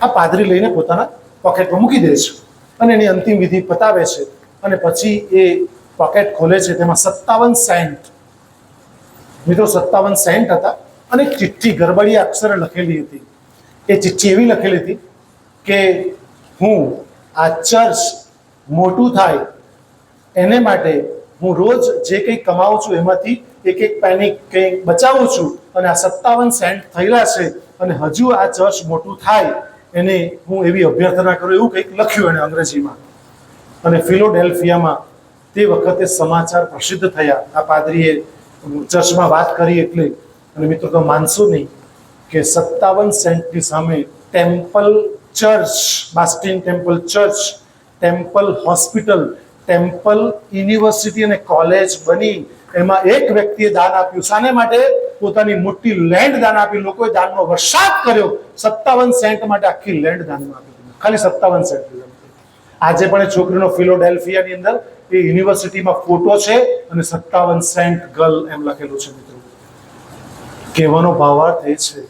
આ પાદરી લઈને પોતાના પોકેટમાં મૂકી દે છે અને એની અંતિમ વિધિ પતાવે છે. અને પછી એ પોકેટ ખોલે છે, તેમાં 57 સેન્ટ, મિત્રો 57 સેન્ટ હતા અને એક ચિઠ્ઠી ગરબડિયા અક્ષરે લખેલી હતી. એ ચિઠ્ઠી એવી લખેલી હતી કે હું આ ચર્ચ મોટું થાય એને માટે હું રોજ જે કંઈ કમાઉં છું એમાંથી એક પેની કંઈ બચાવું છું, અને આ 57 સેન્ટ થયેલા છે અને હજુ આ ચર્ચ મોટું થાય એને હું એવી અભ્યર્થના કરું, એવું કંઈક લખ્યું એણે અંગ્રેજીમાં. અને ફિલાડેલ્ફિયામાં તે વખતે સમાચાર પ્રસિદ્ધ થયા. આ પાદરીએ ચર્ચમાં વાત કરી એટલે. અને મિત્રો તો માનશો નહીં કે 57 સેન્ટની સામે temple church, Bastin temple church, temple hospital, temple university અને કોલેજ બની. એમાં એક વ્યક્તિએ દાન આપ્યું. શાને માટે? પોતાની મોટી લેન્ડ દાન આપી. લોકોએ દાનનો વરસાદ કર્યો. 57 સેન્ટ માટે આખી લેન્ડ દાનમાં આપી, ખાલી 57 સેન્ટ. આજે પણ એ છોકરીનો ફિલોડેલ્ફિયાની અંદર એ યુનિવર્સિટીમાં ફોટો છે અને 57 સેન્ટ ગર્લ એમ લખેલું છે. મિત્રો, કહેવાનો ભાવાર્થ એ છે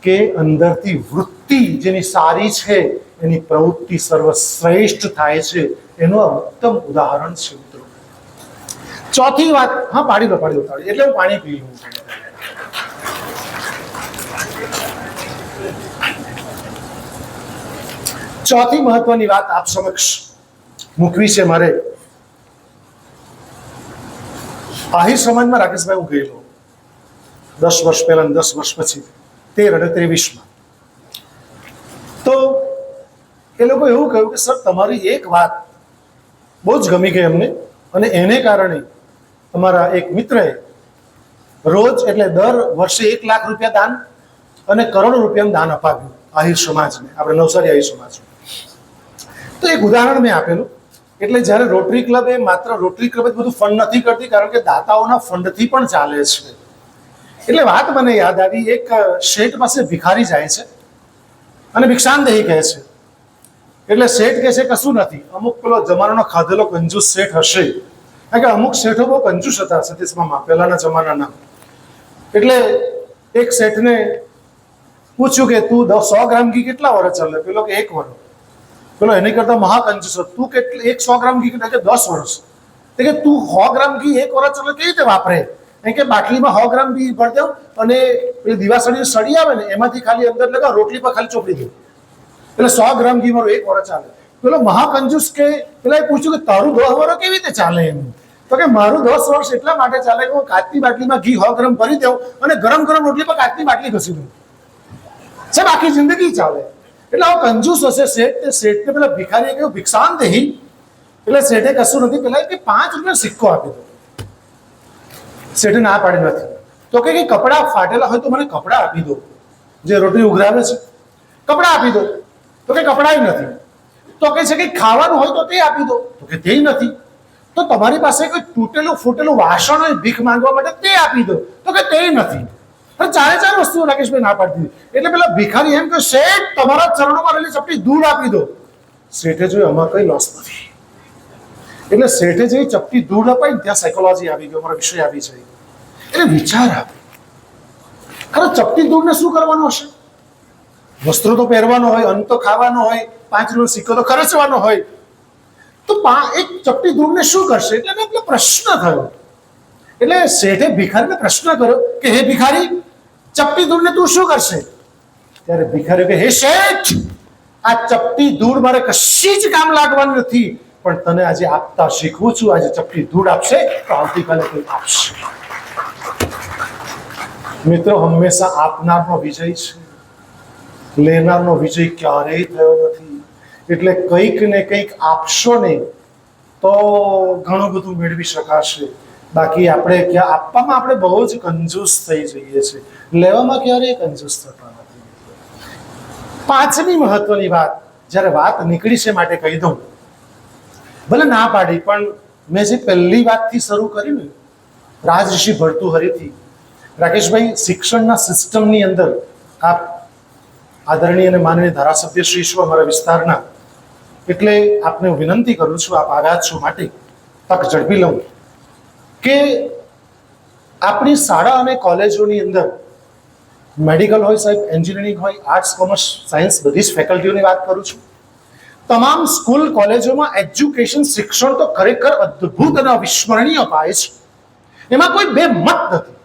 કે અંદરથી વૃત્તિ જેની સારી છે એની પ્રવૃત્તિ સર્વશ્રેષ્ઠ થાય છે. એનું આ ઉત્તમ ઉદાહરણ છે. મિત્રો, ચોથી વાત, હા પાડી દો એટલે હું પાણી પી લઉં. ચોથી મહત્વની વાત આપ સમક્ષ મૂકવી છે મારે. આહિર સમાજમાં રાકેશભાઈ હું ગયેલો 10 વર્ષ પહેલા, 10 વર્ષ પછી 13 અને 23માં. તો એ લોકો એવું કહ્યું કે સર તમારી એક વાત બહુ જ ગમી ગઈ અમને, અને એને કારણે તમારા એક મિત્રએ રોજ એટલે દર વર્ષે 1 લાખ રૂપિયા દાન અને કરોડો રૂપિયાનું દાન અપાવ્યું આહિર સમાજને, આપણે નવસારી આહિર સમાજને. તો એક ઉદાહરણ મેં આપેલું. એટલે જ્યારે રોટરી ક્લબ, એ માત્ર રોટરી ક્લબ જ બધું ફંડ નથી કરતી, કારણ કે દાતાઓના ફંડથી પણ ચાલે છે. એટલે વાત મને યાદ આવી, એક શેઠ પાસે ભિખારી જાય છે અને ભિક્ષાંદેહી કહે છે. એટલે શેઠ કહે છે કશું નથી, અમુક પેલો જમાનાનો ખાધેલો કંજૂસ શેઠ હશે, કારણ કે અમુક શેઠો બહુ કંજૂસ હતા સતીશમાં પહેલાના જમાનાના. એટલે એક શેઠને પૂછ્યું કે તું 100 ગ્રામ ઘી કેટલા વર્ષ ચાલે? પેલો કે 1 વર્ષ. પેલો એની કરતા મહાકંજૂસ, તું કેટલી 100 ગ્રામ ઘી કેટલા? કે 10 વર્ષ. કે તું 100 ગ્રામ ઘી 1 વર્ષ ચાલે કેવી રીતે વાપરે? કારણ કે બાટલીમાં 100 ગ્રામ ઘી ભરી દઉં અને પેલી દિવાસળી સળી આવે ને એમાંથી ખાલી અંદર લગાવ, રોટલી પર ખાલી ચોપડી દઉં, એટલે 100 ગ્રામ ઘી મારું 1 વર્ષ ચાલે. પેલો મહાકંજૂસ કે પેલા પૂછ્યું કે તારું 10 વર્ષ કેવી રીતે ચાલે? એમ તો કે મારું 10 વર્ષ એટલા માટે ચાલે કે હું કાચની બાટલીમાં ઘી 100 ગ્રામ ભરી દઉં અને ગરમ ગરમ રોટલી પર કાચની બાટલી ઘસી દઉં, સાહેબ આખી જિંદગી ચાલે. એટલે આવો કંજૂસ હશે શેઠ. તે શેઠને પેલા ભિખારીએ કહ્યું ભિક્ષાંદેહી. એટલે શેઠે કશું નથી, પેલા કે 5 રૂપિયા સિક્કો આપી દો. શેઠે ના પાડી નથી. તો કે કપડાં ફાટેલા હોય તો મને કપડાં આપી દો, જે રોટલી ઉઘરાવે છે કપડાં આપી દો. તો કે કપડાં નથી. તો કે છે કે ખાવાનું હોય તો તે આપી દો. તો કે તે નથી. તો તમારી પાસે કોઈ તૂટેલું ફૂટેલું વાસણ હોય ભીખ માંગવા માટે, તે આપી દો. તો કે તે નથી. 4 વસ્તુઓ રાકેશભાઈ ના પાડી દીધી. એટલે પેલા ભિખારી એમ કે શેઠ તમારા ચરણોમાં રહેલી ચપટી દૂર આપી દો. શેઠે જોયું આમાં કઈ લોસ નથી. એટલે શેઠે જે ચપટી દૂર અપાઈ ત્યાં સાયકોલોજી આવી ગયો, અમારો વિષય આવી જાય. એટલે વિચાર આવે, અરે ચપટી દૂરને શું કરવાનું હશે? વસ્ત્રો તો પહેરવાનો હોય, અન્ન તો ખાવાનો હોય, 5 રૂપિયાનો સિક્કો તો ખર્ચવાનો હોય, તો એક ચપટી દૂરને શું કરશે? એટલે એટલે પ્રશ્ન થયો. એટલે શેઠે ભિખારીને પ્રશ્ન કર્યો કે હે ભિખારી, ચપટી દૂરને તું શું કરશે? ત્યારે ભિખારી કે હે શેઠ, આ ચપટી દૂર મારે કશી જ કામ લાગવાનું નથી, પણ તને આજે આપતા શીખવું છું. આજે ચપટી દૂર આપશે તો આવતીકાલે કોઈ આપશે. મિત્રો, હંમેશા આપનારનો વિજય છે, લેનારનો વિજય ક્યારેય થયો નથી. એટલે કંઈક ને કંઈક આપશો ને તો ઘણું બધું મેળવી શકાશે. બાકી આપણે ક્યાં આપવામાં આપણે બહુ જ કંજૂસ થઈ જઈએ છીએ, લેવામાં ક્યારેય કંજૂસ થતા નથી. 5મી મહત્વની વાત, જ્યારે વાત નીકળી છે માટે કહી દઉં, ભલે ના પાડી પણ મેં જે પહેલી વાતથી શરૂ કરી ને, રાજઋષિ ભર્તૃહરિથી. રાકેશભાઈ, શિક્ષણના સિસ્ટમની અંદર આપ આદરણીય અને માનનીય ધારાસભ્ય શ્રી છો અમારા વિસ્તારના, એટલે આપને હું વિનંતી કરું છું, આપ આવ્યા છો માટે તક ઝડપી લઉં કે આપણી શાળા અને કોલેજોની અંદર મેડિકલ હોય સાહેબ, એન્જિનિયરિંગ હોય, આર્ટ્સ, કોમર્સ, સાયન્સ, બધી જ ફેકલ્ટીઓની વાત કરું છું. તમામ સ્કૂલ કોલેજોમાં એજ્યુકેશન શિક્ષણ તો ખરેખર અદ્ભુત અને અવિસ્મરણીય અપાય છે, એમાં કોઈ બે મત નથી.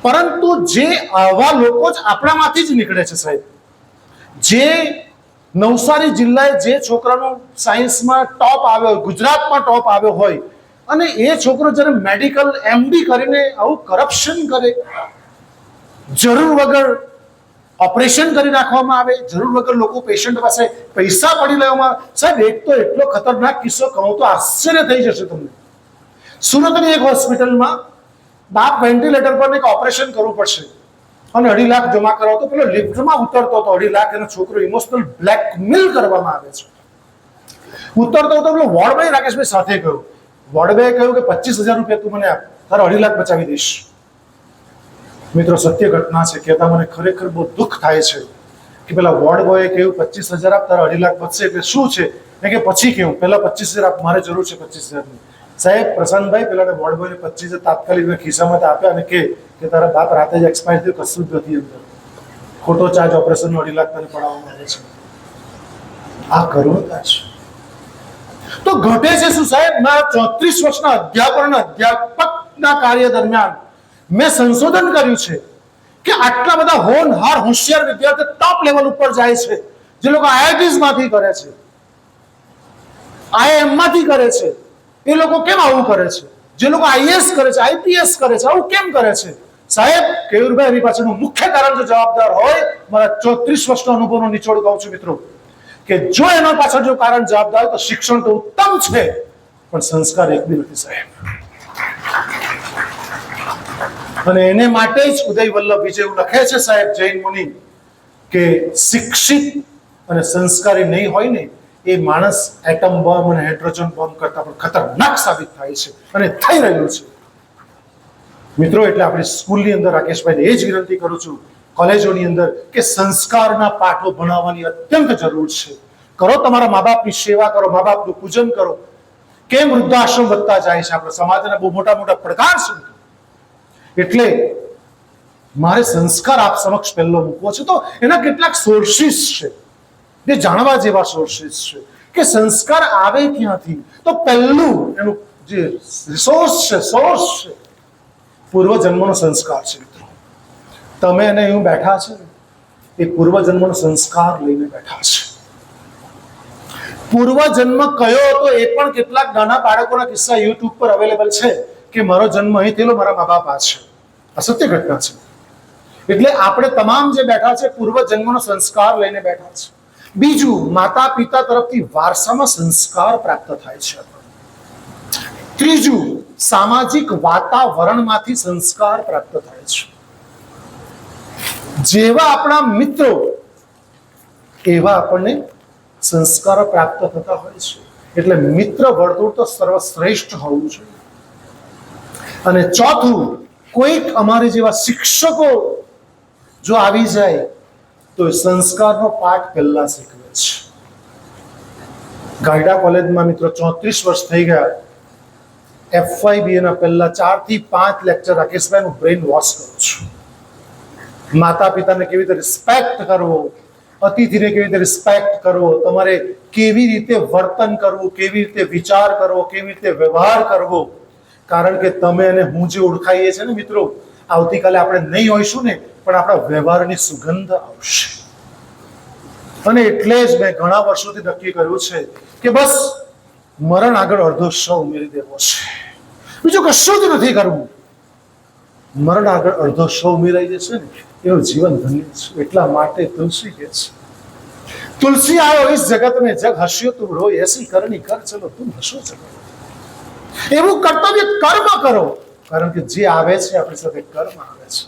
પરંતુ જે આવા લોકો જ આપણામાંથી જ નીકળે છે સાહેબ. જે નવસારી જિલ્લાએ જે છોકરાનો સાયન્સમાં ટોપ આવ્યો હોય, ગુજરાતમાં ટોપ આવ્યો હોય, અને એ છોકરો જ્યારે મેડિકલ MD કરીને આવું કરપ્શન કરે, જરૂર વગર ઓપરેશન કરી નાખવામાં આવે, જરૂર વગર લોકો પેશન્ટ પાસે પૈસા પડી લેવામાં આવે. સાહેબ, એક તો એટલો ખતરનાક કિસ્સો કહું તો આશ્ચર્ય થઈ જશે તમને. સુરતની એક હોસ્પિટલમાં બાપ વેન્ટિલેટર પર એક ઓપરેશન કરવું પડશે અને 2.5 લાખ જમા કરાવો તો પેલો લિફ્ટમાં ઉતરતો હતો, 2.5 લાખ એનો છોકરો ઇમોશનલ બ્લેકમેલ કરવામાં આવે છે. ઉતરતો હતો પેલો વોર્ડભાઈ રાકેશભાઈ સાથે ગયો. વોર્ડભાઈએ કહ્યું કે 25,000 રૂપિયા તું મને આપ, તારા 2.5 લાખ બચાવી દઈશ. મિત્રો, સત્ય ઘટના છે, કહેતા મને ખરેખર બહુ દુઃખ થાય છે. કે પેલા વોર્ડ બોયે કહ્યું 25,000 આપ, તારા 2.5 લાખ વધશે. એટલે શું છે કે પછી કેવું, પહેલા 25,000 આપ, મારે જરૂર છે 25,000ની. સાહેબ પ્રશાંતભાઈ પેલા વોર્ડ બોયને 25,000 તાત્કાલિક ખિસ્સામાં આપ્યા અને કે તારા બાપ રાતે જ એક્સપાયર થયું, કશું જ નથી અંદર, ખોટો ચાર્જ ઓપરેશનનો 2.5 લાખ તને પડાવવામાં આવે છે. આ કરુણતા છે. તો ઘટે છે શું સાહેબ? મારા 34 વર્ષના અધ્યાપકના કાર્ય દરમિયાન મેં સંશોધન કર્યું છે કે આટલા બધા હોનહાર હોશિયાર વિદ્યાર્થીઓ ટોપ લેવલ ઉપર જાય છે, જે લોકો IITs માંથી કરે છે, IIM માંથી કરે છે, એ લોકો કેમ આવું કરે છે? જે લોકો IAS કરે છે, IPS કરે છે, આવું કેમ કરે છે? સાહેબ કેયુરભાઈ એની પાછળનું મુખ્ય કારણ જો જવાબદાર હોય, મારા 34 વર્ષના અનુભવનો નિચોડ કહું છું મિત્રો, કે જો એના પાછળ જો કારણ જવાબદાર હોય તો શિક્ષણ તો ઉત્તમ છે, પણ સંસ્કાર એક બી નથી સાહેબ. અને એને માટે જ ઉદય વલ્લભ વિજય લખે છે સાહેબ જૈન મુનિ કે શિક્ષિત અને સંસ્કારી નહીં હોય ને એ માણસ એટમ બોમ્બ અને હાઇડ્રોજન બોમ્બ કરતા પણ ખતરનાક સાબિત થાય છે અને થઈ રહ્યું છે મિત્રો. એટલે આપણી સ્કૂલની અંદર રાકેશભાઈને એ જ વિનંતી કરું છું, કોલેજોની અંદર, કે સંસ્કારના પાઠો ભણાવવાની અત્યંત જરૂર છે. કરો તમારા મા બાપની સેવા કરો, મા બાપનું પૂજન કરો. કેમ વૃદ્ધાશ્રમ વધતા જાય છે? આપણા સમાજના બહુ મોટા મોટા પડકાર છે. એટલે મારે સંસ્કાર આપ સમક્ષ પહેલો મૂકવો છે. તો એના કેટલાક સોર્સિસ છે જે જાણવા જેવા સોર્સિસ છે કે સંસ્કાર આવે ક્યાંથી. તો પહેલું એનું જે રિસોર્સ છે, સોર્સ છે, પૂર્વજન્મનો સંસ્કાર છે મિત્રો. તમે અને હું બેઠા છે એ પૂર્વજન્મનો સંસ્કાર લઈને બેઠા છે. પૂર્વજન્મ કયો હતો એ પણ કેટલાક નાના બાળકોના કિસ્સા યુટ્યુબ પર અવેલેબલ છે કે મારો જન્મ અહીં થયેલો, મારા મા બાપ આ છે. આ સત્ય ઘટના છે. એટલે આપણે તમામ જે બેઠા છે પૂર્વજન્મનો સંસ્કાર લઈને બેઠા છે. બીજું, માતા પિતા તરફથી વારસામાં સંસ્કાર પ્રાપ્ત થાય છે. ત્રીજું, સામાજિક વાતાવરણમાંથી સંસ્કાર પ્રાપ્ત થાય છે. જેવા આપણા મિત્રો એવા આપણને સંસ્કારો પ્રાપ્ત થતા હોય છે. એટલે મિત્ર વર્તુળ તો સર્વશ્રેષ્ઠ હોવું જોઈએ. અને ચોથું, કોઈક અમારી જેવા શિક્ષકો જો આવી જાય તો સંસ્કારનો પાઠ પહેલા શીખવે છે. ગાયડા કોલેજમાં મિત્રો 34 વર્ષ થઈ ગયા. FYBA ના પહેલા 4 થી 5 લેક્ચર રાકેશભાઈનું બ્રેઇન વોશ કરું છું. માતા પિતાને કેવી રીતે રિસ્પેક્ટ કરવો, અતિથિને કેવી રીતે રિસ્પેક્ટ કરવો, તમારે કેવી રીતે વર્તન કરવું, કેવી રીતે વિચાર કરવો, કેવી રીતે વ્યવહાર કરવો. કારણ કે તમે અને હું જે ઓળખાઈએ છીએ ને મિત્રો, આવતીકાલે આપણે નહીં હોઈશું ને પણ આપણા વ્યવહારની સુગંધ આવશે. અને એટલે જ મેં ઘણા વર્ષોથી નક્કી કર્યું છે કે બસ મરણ આગળ અડધો શ ઉમેરી દેવો છે, બીજું કશું જ નથી કરવું. મરણ આગળ અડધો શ ઉમેરાઈ જશે ને એનું જીવન ધન્ય છે. એટલા માટે તુલસી કહે છે, तुलसी आयो इस जगत में जग हस्यो तुम रो ऐसी करनी कर चलो तुम हसो चलो. એવું કર્તવ્ય કર્મ કરો, કારણ કે જે આવે છે આપણી સાથે કર્મ આવે છે.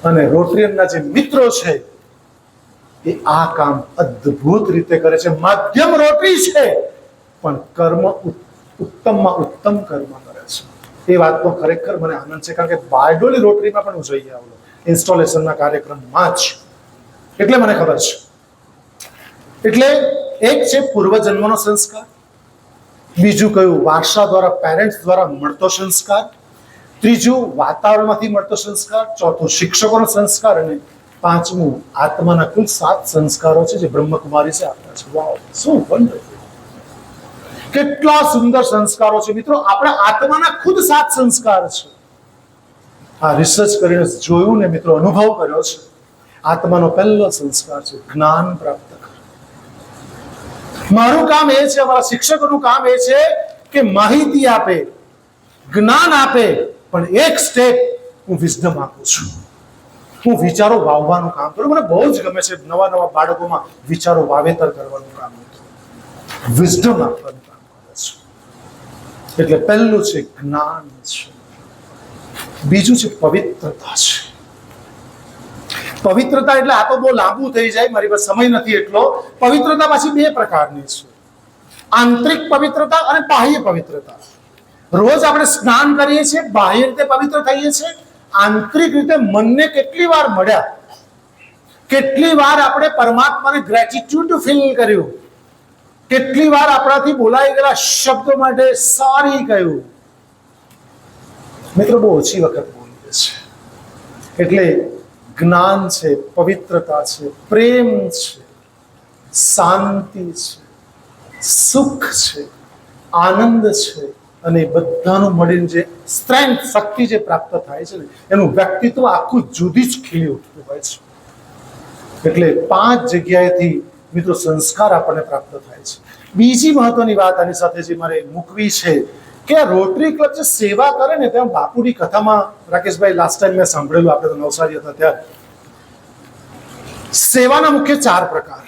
અને રોટરીયનના જે મિત્રો છે એ આ કામ અદ્ભુત રીતે કરે છે. માધ્યમ રોટરી છે પણ કર્મ ઉત્તમમાં ઉત્તમ કર્મ કરે છે. એ વાતનો ખરેખર મને આનંદ છે, કારણ કે બારડોલી રોટરીમાં પણ હું જઈ આવેલો ઇન્સ્ટોલેશનના કાર્યક્રમમાં જ, એટલે મને ખબર છે. એટલે એક છે પૂર્વજન્મનો સંસ્કાર, બીજું કયું વારસા દ્વારા પેરેન્ટ્સ દ્વારા મળતો સંસ્કાર, ત્રીજું વાતાવરણમાંથી મળતો સંસ્કાર, ચોથું શિક્ષકોનો સંસ્કાર, અને પાંચમું આત્માના કુલ 7 સંસ્કારો છે જે બ્રહ્મકુમારી છે આપ્યા છે. વાવ, શું વન્ડરફુલ! કેટલા સુંદર સંસ્કારો છે મિત્રો. આપણા આત્માના ખુદ 7 સંસ્કાર છે. આ રિસર્ચ કરીને જોયું ને મિત્રો, અનુભવ કર્યો છે. આત્માનો પહેલો સંસ્કાર છે જ્ઞાન પ્રાપ્ત કરવું. મારું કામ એ છે, અમારા શિક્ષકોનું કામ એ છે કે માહિતી આપે, જ્ઞાન આપે, પણ એક સ્ટેપ હું વિઝડમ આપું છું. હું વિચારો વાવવાનું કામ કરું. મને બહુ જ ગમે છે નવા નવા બાળકોમાં વિચારો વાવેતર કરવાનું કામ, વિઝડમ આપવાનું કામ કરે છે. એટલે પહેલું છે જ્ઞાન છે, બીજું છે પવિત્રતા છે. પવિત્રતા એટલે આ તો બહુ લાંબુ થઈ જાય, મારી પાસે સમય નથી એટલો. પવિત્રતા પાછી 2 પ્રકારની છે, આંતરિક પવિત્રતા અને બાહ્ય પવિત્રતા. રોજ આપણે સ્નાન કરીએ છીએ, બાહ્ય રીતે પવિત્ર થઈએ છીએ. આંતરિક રીતે મનને કેટલી વાર મળ્યા, કેટલી વાર આપણે પરમાત્માને ગ્રેટિટ્યુડ ફીલ કર્યું, કેટલી વાર આપણાથી બોલાઈ ગયેલા શબ્દો માટે સોરી કહ્યું. મિત્રો બહુ ઓછી વખત બોલીએ છે. એટલે જ્ઞાન છે, પવિત્રતા છે, પ્રેમ છે, શાંતિ છે, સુખ છે, આનંદ છે, અને બધાનું મળીને જે સ્ટ્રેન્થ, શક્તિ જે પ્રાપ્ત થાય છે ને, એનું વ્યક્તિત્વ આખું જુદી જ ખીલી ઉઠતું હોય છે. એટલે 5 જગ્યાએથી મિત્રો સંસ્કાર આપણને પ્રાપ્ત થાય છે. બીજી મહત્વની વાત આની સાથે જે મારે મૂકવી છે કે આ રોટરી ક્લબ જે સેવા કરે ને, ત્યાં બાપુની કથામાં રાકેશભાઈ લાસ્ટ ટાઈમ મેં સાંભળેલું, આપણે તો નવસારી હતા ત્યારે, સેવાના મુખ્ય 4 પ્રકાર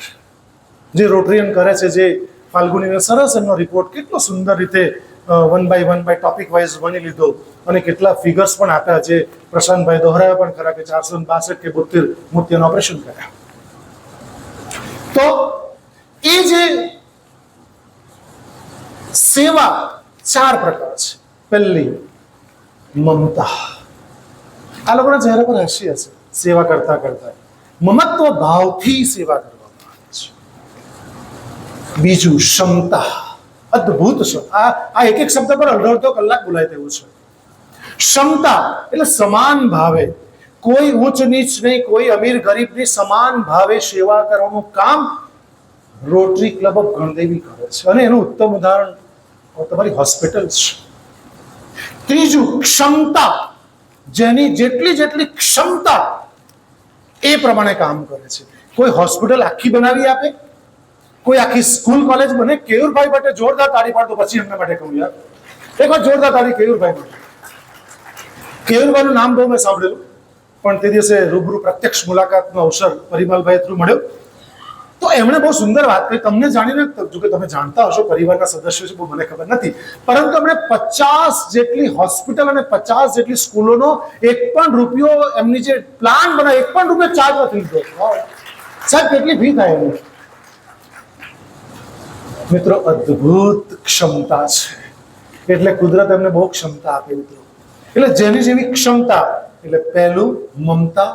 જે રોટરીયન કરે છે. જે ફાલ્ગુનીને સરસ એમનો રિપોર્ટ કેટલો સુંદર રીતે 1 બાય 1 બાય ટોપિક વાઇઝ બની લીધો, અને કેટલા ફિગર્સ પણ આપ્યા જે પ્રશાંતભાઈ દોહરાયા પણ ખરા કે 462 કે 72 મોતિયાનું ઓપરેશન કર્યા. તો એ જે સેવા 4 પ્રકાર છે. પહેલી મમતા. આ લોકોના ચહેરા પર હસી હશે સેવા કરતા કરતા. મમત્વ ભાવથી સેવા કરવામાં આવે છે. બીજું ક્ષમતા. અદ્ભુત છે. આ એક એક શબ્દ પર અડધો કલાક બોલાય તેવું છે. ક્ષમતા એટલે સમાન ભાવે, કોઈ ઉચ્ચ નીચ નહીં, કોઈ અમીર ગરીબની સમાન ભાવે સેવા કરવાનું કામ રોટરી ક્લબ ઓફ ગણદેવી કરે છે. અને એનું ઉત્તમ ઉદાહરણ તમારી હોસ્પિટલ છે. ત્રીજું ક્ષમતા. જેની જેટલી ક્ષમતા એ પ્રમાણે કામ કરે છે. કોઈ હોસ્પિટલ આખી બનાવી આપે, કોઈ આખી સ્કૂલ કોલેજ બને. કેયુરભાઈ માટે જોરદાર તાળી પાડતો, પછી એમના માટે કહું યાર, એક વાર જોરદાર તાળી કેયુરભાઈ માટે. કેયુરભાઈનું નામ બહુ મેં સાંભળેલું, પણ તે દિવસે રૂબરૂ પ્રત્યક્ષ મુલાકાતનો અવસર પરિમલભાઈ થ્રુ મળ્યો. તો એમણે બહુ સુંદર વાત કરી. તમને જાણીને, જો કે તમે જાણતા હશો, પરિવારના સદસ્યો છે, બહુ મને ખબર નથી, પરંતુ એમણે 50 જેટલી હોસ્પિટલ અને 50 જેટલી સ્કૂલોનો 1 પણ રૂપિયો એમની જે પ્લાન બનાવ્યો, 1 પણ રૂપિયો ચાર્જ નથી લીધો. સાહેબ કેટલી ફી થાય એની? મિત્રો અદ્ભુત ક્ષમતા છે. એટલે કુદરત એમને બહુ ક્ષમતા આપી મિત્રો. એટલે જેની જેવી ક્ષમતા. એટલે પહેલું મમતા,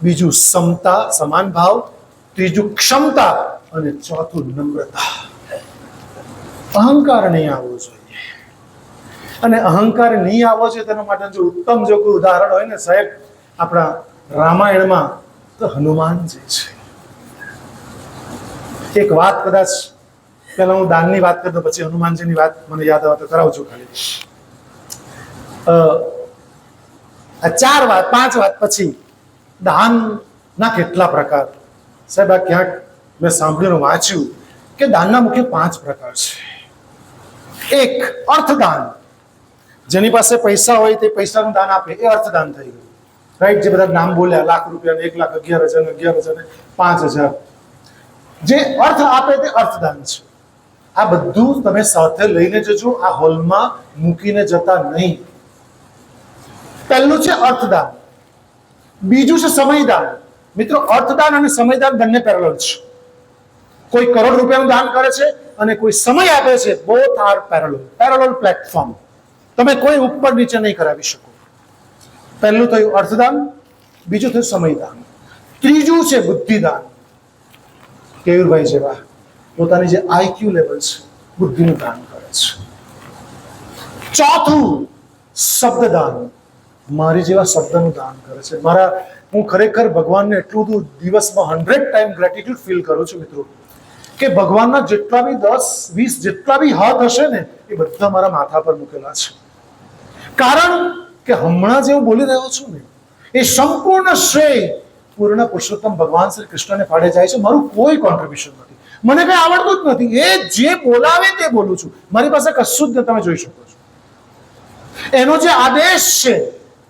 બીજું સમતા, સમાન ભાવ, ત્રીજું ક્ષમતા, અને ચોથું નમ્રતા. અહંકાર નહીં આવવો જોઈએ. અને અહંકાર નહીં આવવો જોઈએ તેના માટે જો ઉત્તમ જો કોઈ ઉદાહરણ હોય ને સાહેબ, આપણા રામાયણમાં તો હનુમાનજી છે. એક વાત કદાચ પહેલા હું દાનની વાત કરતો, પછી હનુમાનજીની વાત મને યાદ આવે તો કરાવજો ખાલી. આ 4 વાત 5 વાત પછી દાનના કેટલા પ્રકાર. સાહેબ આ ક્યાંક મેં સાંભળ્યું, વાંચ્યું કે દાનના મુખ્ય 5 પ્રકાર છે. એક અર્થદાન. જેની પાસે પૈસા હોય તે પૈસાનું દાન આપે, એ અર્થદાન થઈ ગયું. રાઈટ? જે બધા નામ બોલ્યા, લાખ રૂપિયા, 1,11,000, 11,000, 5,000, જે અર્થ આપે તે અર્થદાન છે. આ બધું તમે સાથે લઈને જજો, આ હોલમાં મૂકીને જતા નહીં. પહેલું છે અર્થદાન. બીજું છે સમયદાન. મિત્રો અર્થદાન અને સમયદાન બંને પેરેલલ છે. કોઈ કરોડ રૂપિયાનું દાન કરે છે અને કોઈ સમય આપે છે. Both are parallel platform. તમે કોઈ ઉપર નીચે નહીં કરાવી શકો. પહેલું થયું અર્થદાન, બીજું થયું સમયદાન, ત્રીજું છે બુદ્ધિદાન. કેયુરભાઈ જેવા પોતાની જે આઈક્યુ લેવલ છે, બુદ્ધિનું દાન કરે છે. ચોથું શબ્દદાન. મારી જેવા શબ્દનું દાન કરે છે. હું ખરેખર ભગવાનને એટલું બધું દિવસમાં 100 ટાઈમ ગ્રેટિટ્યુડ ફીલ કરું છું મિત્રો, કે ભગવાનના જેટલા બી 10-20 જેટલા બી હાથ હશે ને, એ બધા મારા માથા પર મૂકેલા છે. કારણ કે હમણાં જે હું બોલી રહ્યો છું ને, એ સંપૂર્ણ શ્રેય પૂર્ણ પુરુષોત્તમ ભગવાન શ્રી કૃષ્ણને ફાળે જાય છે. મારું કોઈ કોન્ટ્રીબ્યુશન નથી, મને કઈ આવડતું જ નથી. એ જે બોલાવે તે બોલું છું. મારી પાસે કશું જ તમે જોઈ શકો છો. એનો જે આદેશ છે,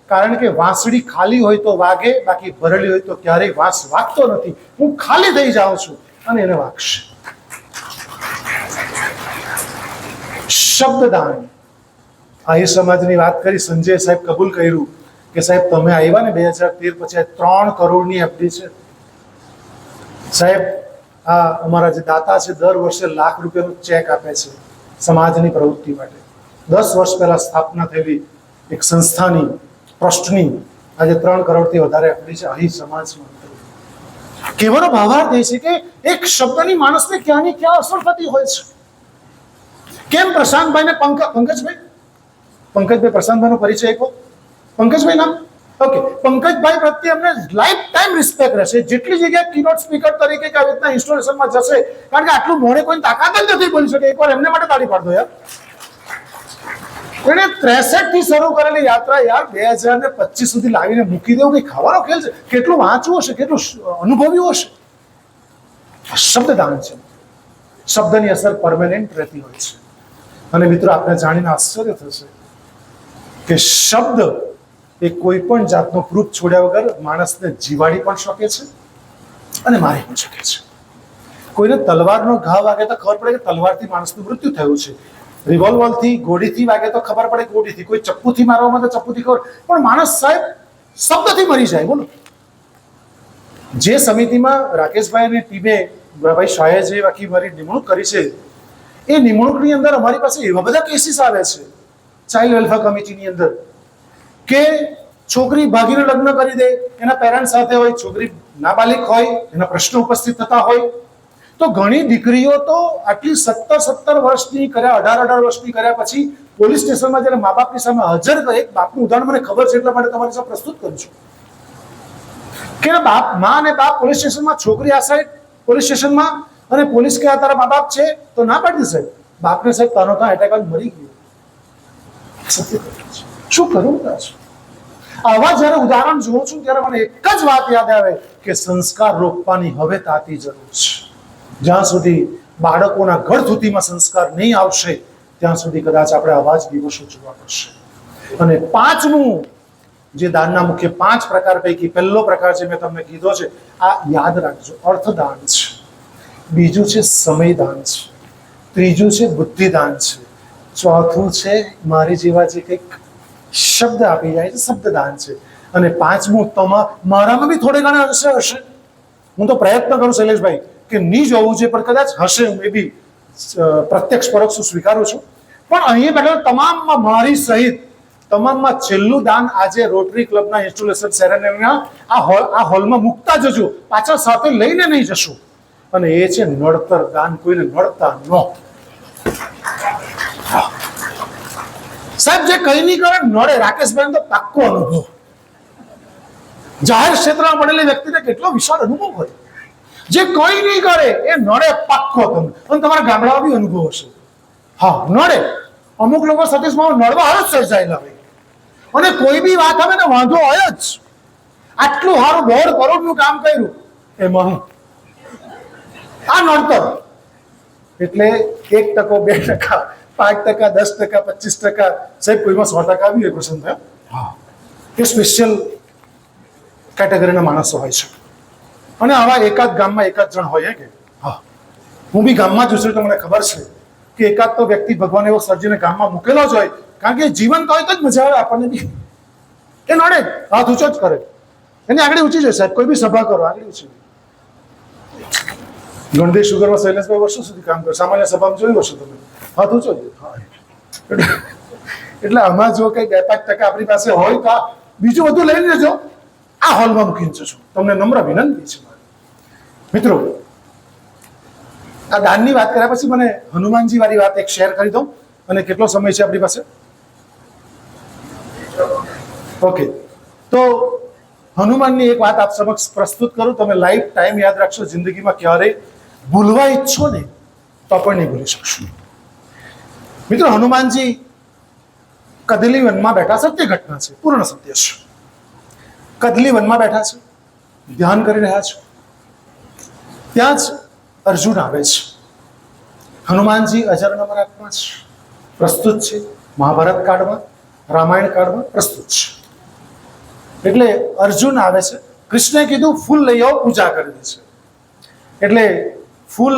કારણ કે વાંસળી ખાલી હોય તો વાગે, બાકી ભરેલી હોય તો ક્યારેય વાંસ વાગતો નથી. હું ખાલી થઈ જાઉં છું અને એને વાગશે. શબ્દદાન. આહિર સમાજની વાત કરી, સંજય સાહેબ કબૂલ કર્યું કે સાહેબ તમે આવ્યા ને 2013 પછી 3 કરોડની એફડી છે. સાહેબ આ અમારા જે દાતા છે દર વર્ષે ₹1,00,000 ચેક આપે છે સમાજની પ્રવૃત્તિ માટે. 10 વર્ષ પહેલા સ્થાપના થયેલી એક સંસ્થાની ટ્રસ્ટની આજે 3 કરોડથી વધારે એફડી છે આહિર સમાજમાં. કહેવાનો ભાવાર્થ એ છે કે એક શબ્દની માણસને ક્યાંની ક્યાં અસર થતી હોય છે. કેમ પ્રશાંતભાઈને પંકજભાઈ પ્રશાંતભાઈનો પરિચય આપ્યો? પંકજભાઈ નામ? ઓકે, પંકજભાઈ પ્રત્યે અમને લાઈફ ટાઈમ રિસ્પેક્ટ રહેશે. જેટલી જગ્યાએ કીનોટ સ્પીકર તરીકે કે આવી રીતના ઇન્સ્ટોલેશનમાં જશે, કારણ કે આટલું મોડે કોઈ તાકાત જ નથી બોલી શકે. એકવાર એમને માટે તાળી પાડો યાર. એને 63 થી શરૂ કરેલી યાત્રા યાર 2025 સુધી લાવીને મૂકી દેવું કઈ ખાવાનો ખેલ છે? કેટલું વાંચવું હશે, કેટલું અનુભવ્યું હશે. શબ્દદાન છે. શબ્દની અસર પરમેનન્ટ રહેતી હોય છે. અને મિત્રો, આપણે જાણીને આશ્ચર્ય થશે કે શબ્દ એ કોઈ પણ જાતનો પ્રૂફ છોડ્યા વગર માણસને જીવાડી પણ શકે છે અને મારી પણ શકે છે. કોઈને તલવારનો ઘા વાગે તો ખબર પડે કે તલવારથી માણસનું મૃત્યુ થયું છે. રિવોલ્વરથી, ગોળીથી વાગે તો ખબર પડે ગોળીથી. કોઈ ચપ્પુથી મારવામાં તો ચપ્પુથી ખબર, પણ માણસ સાહેબ શબ્દથી મરી જાય. બોલો, જે સમિતિમાં રાકેશભાઈ અને ટીમે ભાઈ શાહે જે આખી મારી નિમણૂક કરી છે, એ નિમણૂકની અંદર અમારી પાસે એવા બધા કેસીસ આવે છે ચાઇલ્ડ વેલફેર કમિટીની અંદર કે છોકરી ભાગીને લગ્ન કરી દે, એના પેરેન્ટ સાથે હોય, છોકરી નાબાલિગ હોય, એના પ્રશ્નો ઉપસ્થિત થતા હોય. તો ઘણી દીકરીઓ તો આટલી 17 વર્ષની કર્યા, 18 વર્ષની કર્યા પછી પોલીસ સ્ટેશનમાં જ્યારે મા બાપની સામે હાજર કરે. એક બાપનું ઉદાહરણ મને ખબર છે એટલા માટે તમારી સામે પ્રસ્તુત કરું છું કે મા અને બાપ પોલીસ સ્ટેશનમાં, છોકરી આ સાઈડ પોલીસ સ્ટેશનમાં, અને પોલીસ કે તારા મા બાપ છે તો ના પાડી દે. સાહેબ બાપને સાહેબ તાનો ત્યાં એટેક આવી મરી ગયો. શું કરું? આવા જયારે ઉદાહરણ જોઉં છું ત્યારે મને એક જ વાત યાદ આવે કે સંસ્કાર રોકવાની હવે તાતી જરૂર છે. જ્યાં સુધી બાળકોના ઘર સુધીમાં સંસ્કાર નહીં આવશે ત્યાં સુધી કદાચ આપણે આવા જ દિવસો જોવા પડશે. અને પાંચમું જે દાનના મુખ્ય 5 પ્રકાર પૈકી પહેલો પ્રકાર છે, મેં તમને કીધો છે, આ યાદ રાખજો, અર્થદાન છે. બીજું છે સમયદાન છે. ત્રીજું છે બુદ્ધિદાન છે. ચોથું છે મારી જેવા જે કંઈક શબ્દ આપી જાય છે, શબ્દદાન છે. અને પાંચમું મારામાં બી થોડે ઘણા અંશે હશે. હું તો પ્રયત્ન કરું શૈલેષભાઈ કે નહીં જોવું છે, પણ કદાચ હશે, હું એ બી પ્રત્યક્ષ પરોક્ષ સ્વીકારું છું. પણ અહીંયા બેઠા તમામમાં મારી સહિત તમામમાં છેલ્લું દાન આજે રોટરી ક્લબના ઇન્સ્ટોલેશન સેરેમનીના આ હોલમાં મૂકતા જજો, પાછળ સાથે લઈને નહીં જશું. અને એ છે નડતર દાન. કોઈને નડતા ન. સાહેબ જે કઈ નહીં કરે નડે. રાકેશભાઈ તો પાક્કો અનુભવ. જાહેર ક્ષેત્રમાં મળેલી વ્યક્તિને કેટલો વિશાળ અનુભવ હોય. જે કઈ નહીં કરે એ નડે પાક્કો તમને. અને તમારા ગામડામાં બી અનુભવ હશે. હા, નડે. અમુક લોકો સતીશમાં નડવા હાલ જ સર્જાયેલા હોય. અને કોઈ બી વાત આવે ને વાંધો હોય જ. આટલું સારું 1.5 કરોડનું કામ કર્યું એમાં હું આ નડતર. એટલે 1%, 2%, 5%, 10%, 25%, સાહેબ કોઈમાં 100% આવી હોય પ્રસન્ન થાય. હા, એ સ્પેશિયલ કેટેગરીના માણસો હોય છે. અને આવા એકાદ ગામમાં એકાદ જણ હોય કે હા, હું બી ગામમાં જ છું તો મને ખબર છે કે એકાદ તો વ્યક્તિ ભગવાન એવો સર્જીને ગામમાં મૂકેલો જ હોય. કારણ કે જીવંત હોય તો જ મજા આવે આપણને બી. એ નડે, હાથ ઊંચો જ કરે, એની આગળ ઊંચી જાય. સાહેબ કોઈ બી સભા કરો, આગળ ઊંચી. ગણદેશ શુગરમાં શૈલેષભાઈ વર્ષો સુધી કામ કરે. સામાન્ય સભામાં જોયું હશે તમે, હાથ ઊંચો જ. એટલે આમાં જો કંઈ 2-5% આપણી પાસે હોય તો બીજું બધું લઈને જજો, આ હોલમાં મૂકીને જજો. તમને નમ્ર વિનંતી છે મિત્રો. આ દાનની વાત કર્યા પછી મને હનુમાનજી વાળી વાત એક શેર કરી દઉં. અને કેટલો સમય છે આપણી પાસે? ઓકે, તો હનુમાનની એક વાત આપ સમક્ષ પ્રસ્તુત કરું. તમે લાઈફ ટાઈમ યાદ રાખશો. જિંદગીમાં ક્યારેય ભૂલવા ઈચ્છો ને તો પણ નહીં ભૂલી શકશો. મિત્રો, હનુમાનજી કદલી વનમાં બેઠા. સત્ય ઘટના છે, પૂર્ણ સત્ય છે. કદલી વનમાં બેઠા છે, ધ્યાન કરી રહ્યા છે. ત્યાં જ અર્જુન આવે છે. હનુમાનજી અજરનમર આત્મા છે, પ્રસ્તુત છે. મહાભારત કાળમાં, રામાયણ કાળમાં પ્રસ્તુત છે. એટલે અર્જુન આવે છે. કૃષ્ણે કીધું ફૂલ લઈ આવો, પૂજા કરવી છે. એટલે ફૂલ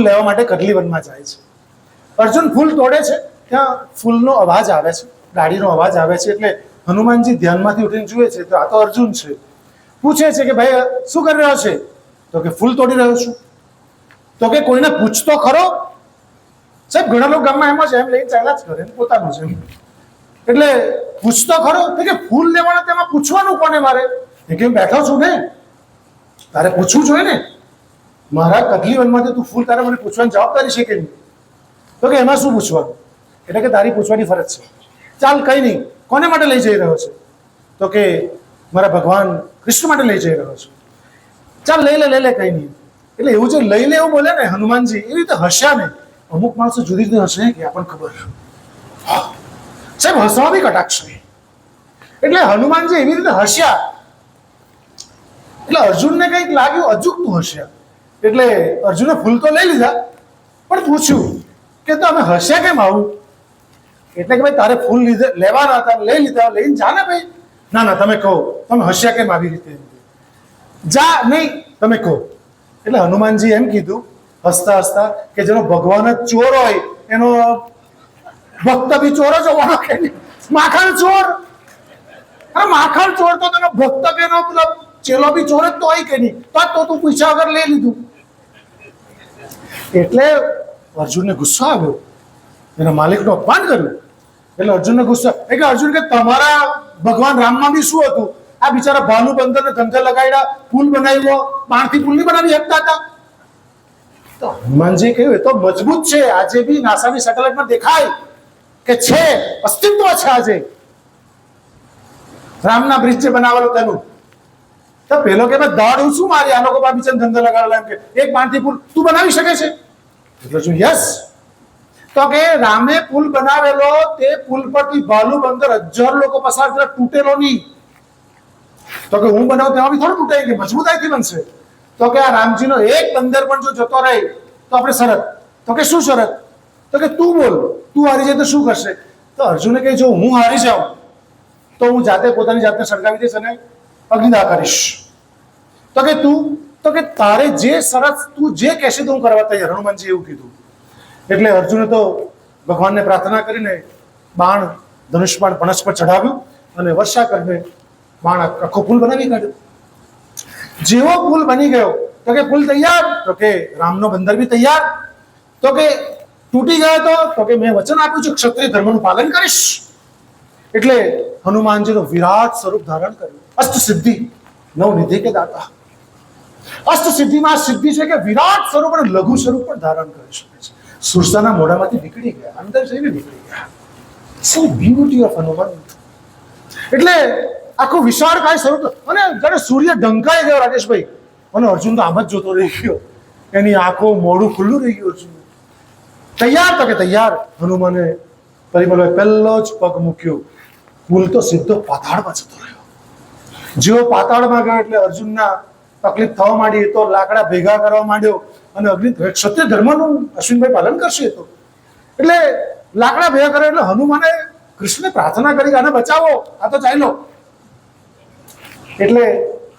લેવા માટે કદલી વનમાં જાય છે. અર્જુન ફૂલ તોડે છે. ત્યાં ફૂલનો અવાજ આવે છે, ડાળીનો અવાજ આવે છે. એટલે હનુમાનજી ધ્યાનમાંથી ઉઠીને જુએ છે તો આ તો અર્જુન છે. પૂછે છે કે ભાઈ શું કરી રહ્યો છે? તો કે ફૂલ તોડી રહ્યો છું. તો કે કોઈને પૂછતો ખરો? સાહેબ ઘણા લોકો ગામમાં એમ જ એમ લઈને ચાલ્યા જ કરે, પોતાનું છે. એટલે પૂછતો ખરો? તો કે ફૂલ લેવાના તેમાં પૂછવાનું કોને મારે? એ કેમ બેઠો છું ને. તારે પૂછવું જોઈએ ને, મારા કદલી વનમાંથી તું ફૂલ તારે મને પૂછવાની જવાબદારી છે કે નહીં? તો કે એમાં શું પૂછવાનું? એટલે કે તારી પૂછવાની ફરજ છે. ચાલ કંઈ નહીં, કોને માટે લઈ જઈ રહ્યો છે? તો કે મારા ભગવાન કૃષ્ણ માટે લઈ જઈ રહ્યો છે. ચાલ લઈ લે કંઈ નહીં. એટલે એવું જે લઈ લે એવું બોલે ને હનુમાનજી, એવી રીતે હસ્યા ને. અમુક માણસો જુદી જુદી હશે કે આપણને ખબર સાહેબ, હસવા બી કટાક્ષ નહીં. એટલે હનુમાનજી એવી રીતે હસ્યા એટલે અર્જુનને કંઈક લાગ્યું અજુકતું હસ્યા. એટલે અર્જુને ફૂલ તો લઈ લીધા, પણ પૂછ્યું કે તો અમે હસ્યા કેમ આવું? એટલે કે ભાઈ તારે ફૂલ લેવાના હતા, લઈ લીધા, લઈને જા ને ભાઈ. ના તમે કહો, તમે હસ્યા કેમ આવી રીતે? જા નહીં, તમે કહો. એટલે હનુમાનજી એમ કીધું હસતા હસતા કે જેનો ભગવાન જ ચોર હોય એનો ભક્ત બી ચોર જ હોવાનો કે નહીં? માખણ ચોર, અરે માખણ ચોર તો તેનો ભક્ત કે એનો પેલો ચેલો બી ચોર જ તો હોય કે નહીં? તો તું પૂછ્યા વગર લઈ લીધું. એટલે અર્જુનને ગુસ્સો આવ્યો, એના માલિકનું અપમાન કર્યું. એટલે અર્જુનને ગુસ્સો એટલે અર્જુન કે તમારા ભગવાન રામમાં બી શું હતું? આ બિચારા ભાલુ બંદરને ધંધે લગાડ્યા, પુલ બનાવ્યો, બાણથી પુલ નહીં બનાવી શકતા હતા. તો હનુમાનજી કહ્યું એ તો મજબૂત છે, આજે બી નાસાની સેટેલાઇટમાં દેખાય કે છે, અસ્તિત્વ છે આજે રામના બ્રિજ જે બનાવેલો તેનું. તો પેલો કે દાડ હું શું મારી, આ લોકો બિચારા ધંધે લગાડેલા, એમ કે એક બાણથી પુલ તું બનાવી શકે છે? એટલે શું યસ. તો કે રામે પુલ બનાવેલો, તે પુલ પરથી ભાલુ બંદર 1000 લોકો પસાર થયા, તૂટેલો નહીં. તો કે હું બનાવું તેમાં બી થોડું તૂટે કે મજબૂતાઈથી બનશે. તો કે આ રામજીનો એક બંદર પણ જો જતો રહે તો આપણે શરત. તો કે શું શરત? તો કે તું બોલ, તું હારી જાય તો શું કરશે? તો અર્જુને કહે જો હું હારી જાઉં તો હું જાતે પોતાની જાતને સળગાવી દઈશ અને અગ્નિદાહ કરીશ. તો કે તું, તો કે તારે જે શરત તું જે કહેશે તો હું કરવા તૈયાર. હનુમાનજી એવું કીધું. એટલે અર્જુને તો ભગવાનને પ્રાર્થના કરીને બાણ, ધનુષ બાણ પણસ પર ચઢાવ્યું અને વર્ષા કરીને બાણ આખો પુલ બનાવી કાઢ્યો. જેવો પુલ બની ગયો તો કે પુલ તૈયાર, તો કે રામનો બંદર બી તૈયાર. તો કે તૂટી ગયો તો કે મેં વચન આપ્યું છે ક્ષત્રિય ધર્મનું પાલન કરીશ. એટલે હનુમાનજી તો વિરાટ સ્વરૂપ ધારણ કર્યું. અષ્ટ સિદ્ધિ નવનિધિ કે દાતા. અષ્ટ સિદ્ધિમાં સિદ્ધિ છે કે વિરાટ સ્વરૂપ અને લઘુ સ્વરૂપ પણ ધારણ કરી શકે છે. સુરસાના મોઢામાંથી નીકળી ગયા, અંદર જઈને નીકળી ગયા. સો બ્યુટી ઓફ હનુમાન. એટલે આખું વિશાળકાય સ્વરૂપ. અને જ્યારે સૂર્ય ઢંકાઈ ગયો રાજેશભાઈ, અને અર્જુન તો આમ જ જોતો રહી ગયો, એની આંખો મોઢું ખુલ્લું રહી ગયું. અર્જુન તૈયાર, તો કે તૈયાર. હનુમાને પરિમલે પહેલો જ પગ મૂક્યો, પુલ તો સીધો પાતાળમાં જતો રહ્યો. જેવો પાતાળમાં ગયો એટલે અર્જુનના તકલીફ થવા માંડી. તો લાકડા ભેગા કરવા માંડ્યો અને અગ્નિ ક્ષત્રિય ધર્મનું અશ્વિનભાઈ પાલન કરશે. તો એટલે લાકડા ભેગા કરે એટલે હનુમાને કૃષ્ણને પ્રાર્થના કરી આને બચાવો, આ તો ચાલ્યો. એટલે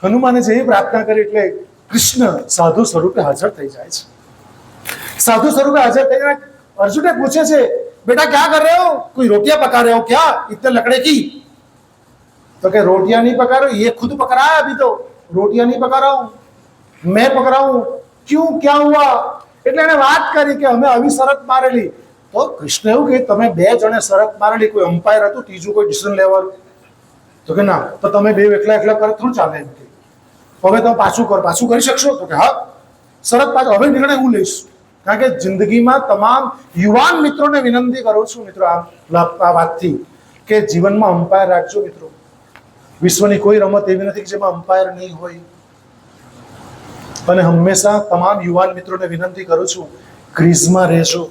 હનુમાને જેવી પ્રાર્થના કરી એટલે કૃષ્ણ સાધુ સ્વરૂપે હાજર થઈ જાય છે. સાધુ સ્વરૂપે હાજર થઈને अर्जुन पूछे से बेटा क्या कर रहे हो? कोई रोटियां पका रहे हो क्या इतने लकड़े की? तो क्या रोटियां नहीं पका रहे हो, ये खुद पक रहा है. अभी तो रोटियां नहीं पका रहा हूं, मैं पक रहा हूं. क्यों, क्या हुआ? એટલે એને વાત કરી કે અમે આવી શરત મારેલી. તો કૃષ્ણ એવું કે તમે બે જણે શરત મારેલી, કોઈ અમ્પાયર હતું, ત્રીજું કોઈ ડિસિઝન લેવાનું? તો કે ના, તો તમે બે એકલા એકલા કરો થોડું ચાલે. એમ કે હવે તમે પાછું કરી શકશો? તો કે હા, શરત પાછું હવે નિર્ણય હું લઈશ. કારણ કે જિંદગીમાં તમામ યુવાન મિત્રોને વિનંતી કરું છું મિત્રો આ વાતથી કે જીવનમાં અમ્પાયર રાખજો મિત્રો. વિશ્વની કોઈ રમત એવી નથી કે જેમાં અમ્પાયર નહીં હોય. અને હંમેશા તમામ યુવાન મિત્રોને વિનંતી કરું છું ક્રીઝમાં રહેજો.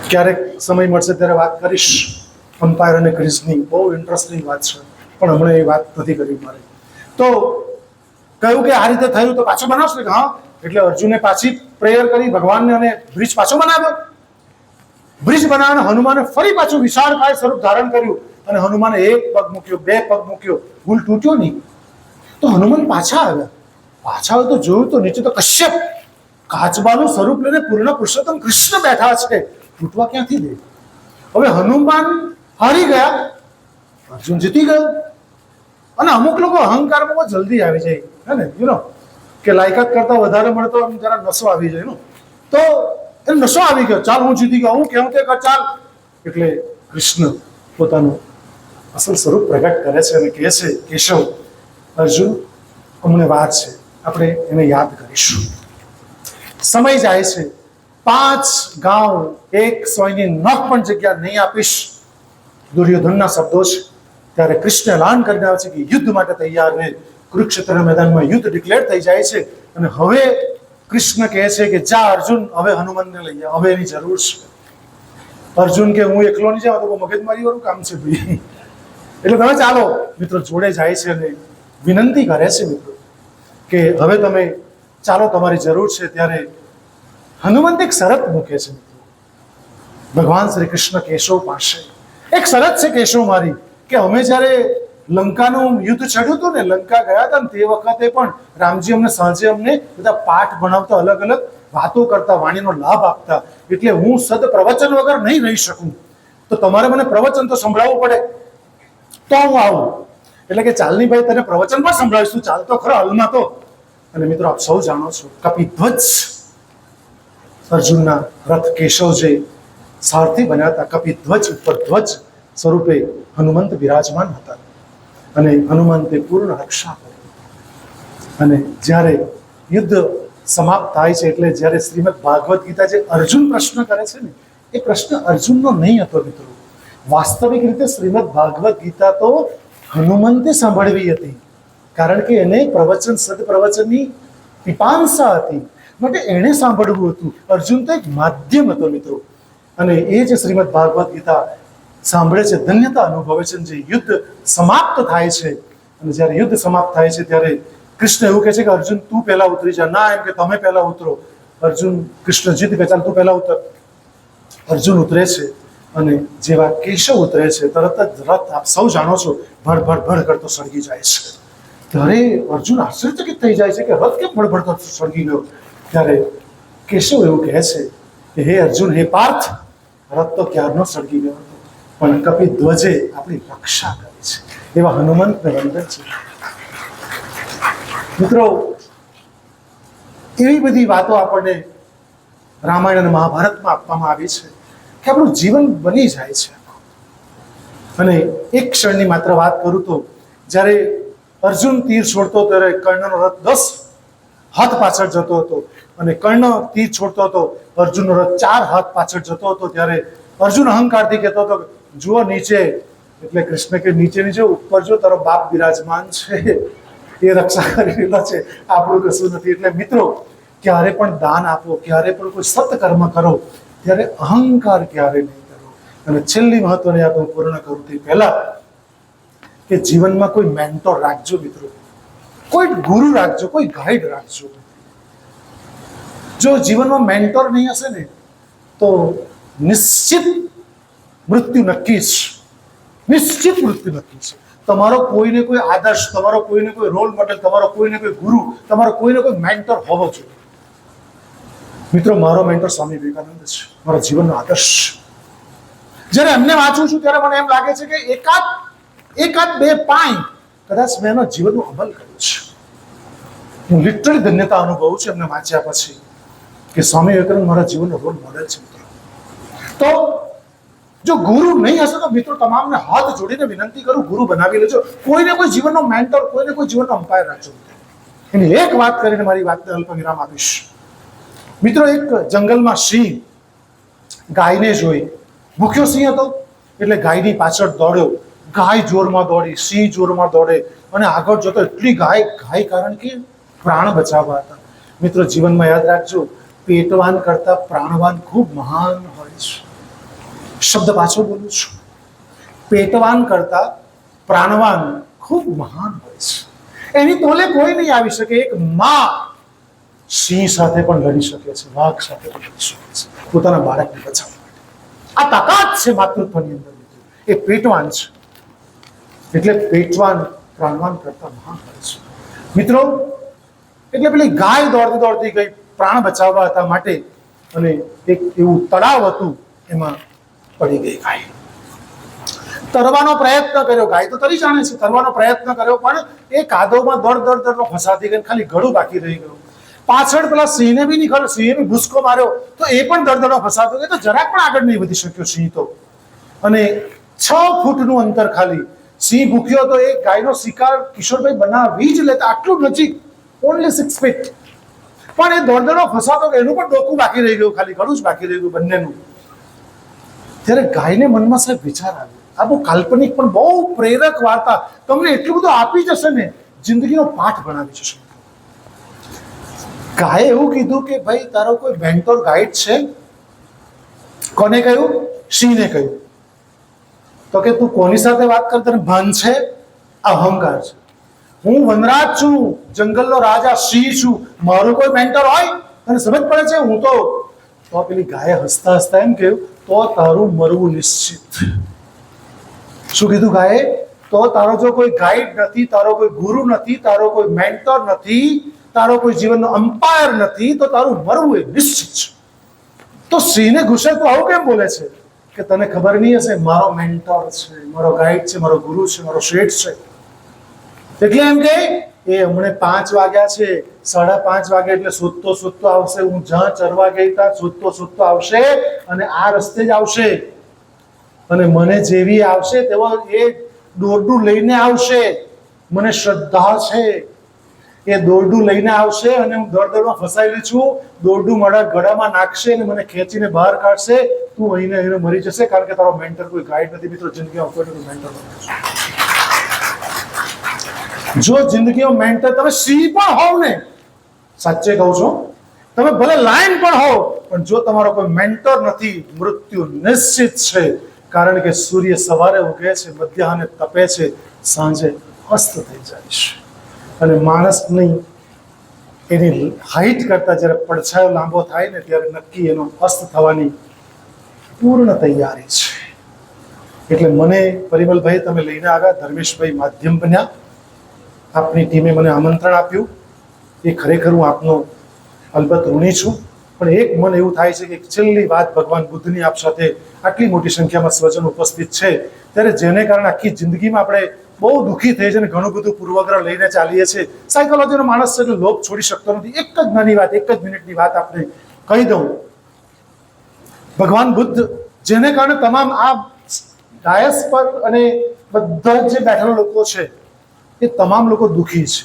ક્યારેક સમય મળશે ત્યારે વાત કરીશ અમ્પાયર અને ક્રીઝની, બહુ ઇન્ટરેસ્ટિંગ વાત છે, પણ હમણાં એ વાત નથી કરી મારે. તો કહ્યું કે આ રીતે થયું તો પાછો બનાવશો? કે હા. એટલે અર્જુને પાછી પ્રેયર કરી ભગવાનને અને બ્રિજ પાછો બનાવ્યો. બ્રિજ બનાવીને હનુમાને ફરી પાછું વિશાળકાય સ્વરૂપ ધારણ કર્યું અને હનુમાને એક પગ મૂક્યો, બે પગ મૂક્યો, ભૂલ તૂટ્યો નહીં. તો હનુમાન પાછા આવ્યા. પાછા આવ્યો તો જોયું તો નીચે તો કશ્યપ કાચબાનું સ્વરૂપ લઈને પૂર્ણ પુરુષોત્તમ કૃષ્ણ બેઠા છે. તૂટવા ક્યાંથી દે? હવે હનુમાન હારી ગયા, અર્જુન જીતી ગયો. અને અમુક લોકો અહંકારમાં બહુ જલ્દી આવી જાય હે ને, કે લાયકાત કરતા વધારે મળતો જરા નશો આવી જાય ને, તો એ નશો આવી ગયો. ચાલ હું જીતી ગયો, હું કેવું તે કર ચાલ. એટલે કૃષ્ણ પોતાનું અસલ સ્વરૂપ પ્રગટ કરે છે અને કહે છે કેશવ અર્જુન અમને વાર છે, આપણે એને યાદ કરીશું. સમય જાય છે, 5 ગાંવ 1 સોયની નખ પણ જગ્યા નહીં આપીશ, દુર્યોધનના શબ્દો છે. ત્યારે કૃષ્ણ એલાન કરીને આવે છે કે યુદ્ધ માટે તૈયાર રહે. કુરુક્ષેત્રના મેદાનમાં યુદ્ધ ડિક્લેર થઈ જાય છે અને હવે કૃષ્ણ કહે છે કે જા અર્જુન, હવે હનુમાનને લઈ જા, હવે એની જરૂર છે. અર્જુન કે હું એકલો નહીં જાઉં, તો બહુ મગજમારી વાળું કામ છે ભાઈ. એટલે તમે ચાલો મિત્રો જોડે જાય છે અને વિનંતી કરે છે મિત્રો કે હવે તમે ચાલો, તમારી જરૂર છે. ત્યારે હનુમંત એક શરત મૂકે છે મિત્રો, ભગવાન શ્રી કૃષ્ણ કેશવ પાસે એક શરત છે કેશવ મારી, કે અમે જ્યારે લંકાનું યુદ્ધ ચડ્યું હતું ને, લંકા ગયા હતા ને તે વખતે પણ રામજી અમને સાંજે અમને બધા પાઠ ભણાવતા, અલગ અલગ વાતો કરતા, વાણીનો લાભ આપતા. એટલે હું સદ પ્રવચન વગર નહીં રહી શકું, તો તમારે મને પ્રવચન તો સંભળાવવું પડે તો હું આવું. એટલે કે ચાલની ભાઈ, તને પ્રવચન પણ સંભળાવીશું, ચાલ તો ખરો હાલમાં તો. અને મિત્રો આપ સૌ જાણો છો, કપિધ્વજ અર્જુનના રથ કેશવ જે સારથી બન્યા હતા, કપિધ્વજ ઉપર ધ્વજ સ્વરૂપે હનુમંત બિરાજમાન હતા અને હનુમંતે પૂર્ણ રક્ષા કરી. અને જ્યારે યુદ્ધ સમાપ્ત થાય છે, એટલે જ્યારે શ્રીમદ ભાગવત ગીતા જે અર્જુન પ્રશ્ન કરે છે ને, એ પ્રશ્ન અર્જુનનો નહીં હતો મિત્રો. વાસ્તવિક રીતે શ્રીમદ ભાગવત ગીતા તો હનુમંતે સાંભળવી હતી, કારણ કે એને પ્રવચન, સદપ્રવચનની પીપાંસા હતી, માટે એણે સાંભળવું હતું. અર્જુન તો એક માધ્યમ હતો મિત્રો. અને એ જે શ્રીમદ ભાગવત ગીતા સાંભળે છે, ધન્યતા અનુભવે છે. જે યુદ્ધ સમાપ્ત થાય છે, અને જ્યારે યુદ્ધ સમાપ્ત થાય છે ત્યારે કૃષ્ણ એવું કહે છે કે અર્જુન તું પહેલા ઉતરી જા. ના, એમ કે તમે પહેલા ઉતરો. અર્જુન, કૃષ્ણ જીત કે ચાલ તું પહેલા ઉતર. અર્જુન ઉતરે છે અને જેવા કેશવ ઉતરે છે, તરત જ રથ આપ સૌ જાણો છો ભડ કરતો સળગી જાય છે. ત્યારે અર્જુન આશ્ચર્યચકિત થઈ જાય છે કે રથ કેમ ભડભડતો સળગી ગયો. ત્યારે કેશવ એવું કહે છે કે હે અર્જુન, હે પાર્થ, રથ તો ક્યારનો સળગી ગયો હતો, પણ કપિધ્વજે આપણી રક્ષા કરી છે. એવા હનુમંતને વંદન છે. મિત્રો, એવી બધી વાતો આપણને રામાયણ અને મહાભારતમાં આપવામાં આવી છે કે આપણું જીવન બની જાય છે. અને એક ક્ષણની માત્ર વાત કરું તો, જ્યારે અર્જુન તીર છોડતો ત્યારે કર્ણનો રથ 10 હાથ પાછળ જતો હતો, અને કર્ણ તીર છોડતો હતો, અર્જુનનો રથ 4 હાથ પાછળ જતો હતો. ત્યારે અર્જુન અહંકારથી કહેતો હતો, જુઓ નીચે. એટલે કૃષ્ણ કે નીચે નીચે, ઉપર જો તારો બાપ બિરાજમાન છે, એ રક્ષા કરી રહેલો છે, આપણું કશું નથી. એટલે મિત્રો, ક્યારે પણ દાન આપો, ક્યારે પણ કોઈ સત્કર્મ કરો, ત્યારે અહંકાર ક્યારે નહીં કરો. અને છેલ્લી મહત્વની વાત હું પૂર્ણ કરું તે પહેલા, કે જીવનમાં કોઈ મેન્ટોર રાખજો મિત્રો, કોઈ ગુરુ રાખજો, કોઈ ગાઈડ રાખજો. જો જીવનમાં મેન્ટોર નહીં હશે ને, તો નિશ્ચિત મૃત્યુ નક્કી છે. નિશ્ચિત મૃત્યુ નક્કી છે. તમારો કોઈને કોઈ આદર્શ, તમારો કોઈને કોઈ રોલ મોડેલ, તમારો કોઈને કોઈ ગુરુ, તમારો કોઈને કોઈ મેન્ટર હોવો જોઈએ. મિત્રો, મારો મેન્ટર સ્વામી વિવેકાનંદ છે, મારા જીવનનો આદર્શ. જ્યારે એમને વાંચું છું ત્યારે મને એમ લાગે છે કે એકાદ બે પાઈ કદાચ મેં એના જીવનનો અમલ કર્યો છે. હું લિટરલી ધન્યતા અનુભવું છું એમને વાંચ્યા પછી, કે સ્વામી વિવેકાનંદ મારા જીવનનો રોલ મોડેલ છે મિત્રો. તો જો ગુરુ નહીં હશે તો મિત્રો, તમામને હાથ જોડીને વિનંતી કરું, ગુરુ બનાવી લેજો. કોઈને કોઈ જીવનનો મેન્ટર, કોઈને કોઈ જીવનનો અમ્પાયર રાખજો. એની એક વાત કરીને મારી વાતને અલ્પ વિરામ આપીશ. મિત્રો, એક જંગલમાં સિંહ ગાયને જોઈ, ભૂખ્યો સિંહ હતો એટલે ગાયની પાછળ દોડ્યો. ગાય જોરમાં દોડી, સિંહ જોરમાં દોડે, અને આગળ જતો એટલી ગાય, કારણ કે પ્રાણ બચાવવા હતા. મિત્રો, જીવનમાં યાદ રાખજો, પેટવાન કરતા પ્રાણવાન ખૂબ મહાન હોય છે. શબ્દ પાછો બોલું છું, પેટવાન કરતા પ્રાણવાન ખૂબ મહાન હોય છે. એની તોલે કોઈ નહીં આવી શકે. એક માં સિંહ સાથે પણ લડી શકે છે, વાઘ સાથે પણ લડી શકે છે, પોતાના બાળકને બચાવવા માટે. આ તાકાત છે માતૃત્વની અંદર. એ પેટવાન છે. એટલે પેટવાન પ્રાણવાન કરતા મહાન હોય છે મિત્રો. એટલે પેલી ગાય દોડતી દોડતી ગઈ પ્રાણ બચાવવા હતા માટે, અને એક એવું તળાવ હતું, એમાં પડી ગઈ ગાય. તરવાનો પ્રયત્ન કર્યો, ગાય તો તરી જાણે છે, તરવાનો પ્રયત્ન કર્યો, પણ એ કાદવમાં દોડ ફસાતી ગઈ, ખાલી ગળું બાકી રહી ગયું. પાછળ પેલા સિંહને બી નહીં ખરો, સિંહે બી ભૂસકો માર્યો, તો એ પણ દડદડો ફસાતો ગયો, તો જરાક પણ આગળ નહીં વધી શક્યો સિંહ તો. અને 6 ફૂટનું અંતર ખાલી સિંહ ભૂખ્યો તો એ ગાયનો શિકાર કિશોરભાઈ બનાવી જ લેતા, આટલું નજીક, ઓનલી 6 ફીટ. પણ એ દોડદડો ફસાતો એનું પણ ડોકું બાકી રહી ગયું, ખાલી ઘણું જ બાકી રહી ગયું બંનેનું. ત્યારે ગાયને મનમાં સાહેબ વિચાર આવ્યો, આ બહુ કાલ્પનિક પણ બહુ પ્રેરક વાર્તા તમને એટલું બધું આપી જશે ને, જિંદગીનો પાઠ ભણાવી જશે. ગાયે એવું કીધું કે ભાઈ તારો કોઈ મેન્ટોર ગાઈડ છે? કોને કહ્યું? સિંહને કહ્યું. તો કે તું કોની સાથે વાત કર, તને ભાન છે? અહંકાર છે. હું વનરાજ છું, જંગલનો રાજા સિંહ છું, મારું કોઈ મેન્ટર હોય? તને સમજ પડે છે? હું તો પેલી ગાયે હસતા હસતા એમ કહ્યું, તો તારું મરવું નિશ્ચિત. શું કીધું ગાયે? તો તારો જો કોઈ ગાઈડ નથી, તારો કોઈ ગુરુ નથી, તારો કોઈ મેન્ટર નથી, તારો કોઈ જીવનનો અમ્પાયર નથી, તો તારું મરવું એ નિશ્ચિત છે. તો સિંહને ગુસ્સે તું આવું કેમ બોલે છે? કે તને ખબર નહીં હશે, મારો મેન્ટર છે, મારો ગાઈડ છે, મારો ગુરુ છે, મારો શેઠ છે. એટલે એમ કે એ હમણે 5 વાગ્યા છે, 5:30 વાગે એટલે સૂતો આવશે. હું જ્યાં ચરવા ગઈ ત્યાં સૂતો આવશે અને આ રસ્તે જ આવશે. અને મને જેવી આવશે તેવો એ દોરડું લઈને આવશે. મને શ્રદ્ધા છે, એ દોરડું લઈને આવશે અને હું દળદળમાં ફસાયેલી છું. દોરડું મારા ગળામાં નાખશે અને મને ખેંચીને બહાર કાઢશે. તું અહીંને મરી જશે, કારણ કે તારો મેન્ટર કોઈ ગાઈડ નથી. મિત્રો, જિંદગીમાં કોઈ મેન્ટર નથી. જો જિંદગીમાં મેન્ટર તમે સિંહ પણ હોવ ને, સાચે કહું છું, તમે ભલે લાયન પણ હોવ, પણ જો તમારો કોઈ મેન્ટર નથી, મૃત્યુ નિશ્ચિત છે. કારણ કે સૂર્ય સવારે ઉગે છે, મધ્યાહને તપે છે, સાંજે અસ્ત થઈ જાય છે. અને માણસની એની હાઈટ કરતા જ્યારે પડછાયો લાંબો થાય ને, ત્યારે નક્કી એનો અસ્ત થવાની પૂર્ણ તૈયારી છે. એટલે મને પરિમલભાઈ તમે લઈને આવ્યા, ધર્મેશભાઈ માધ્યમ બન્યા, આપની ટીમે મને આમંત્રણ આપ્યું, એ ખરેખર હું આપનો અલબત્ત ઋણી છું. પણ એક મન એવું થાય છે કે છેલ્લી વાત ભગવાન બુદ્ધની આપ સાથે આટલી મોટી સંખ્યામાં સ્વજન ઉપસ્થિત છે, ત્યારે જેને કારણે આખી જિંદગીમાં આપણે બહુ દુઃખી થઈ છે અને ઘણું બધું પૂર્વગ્રહ લઈને ચાલીએ છીએ. સાયકોલોજીનો માણસ છે એટલે લોભ છોડી શકતો નથી. એક જ નાની વાત, 1 જ મિનિટની વાત આપણે કહી દઉં. ભગવાન બુદ્ધ, જેને કારણે તમામ આ ડાયસ પર અને બધા જે બેઠેલા લોકો છે, એ તમામ લોકો દુઃખી છે,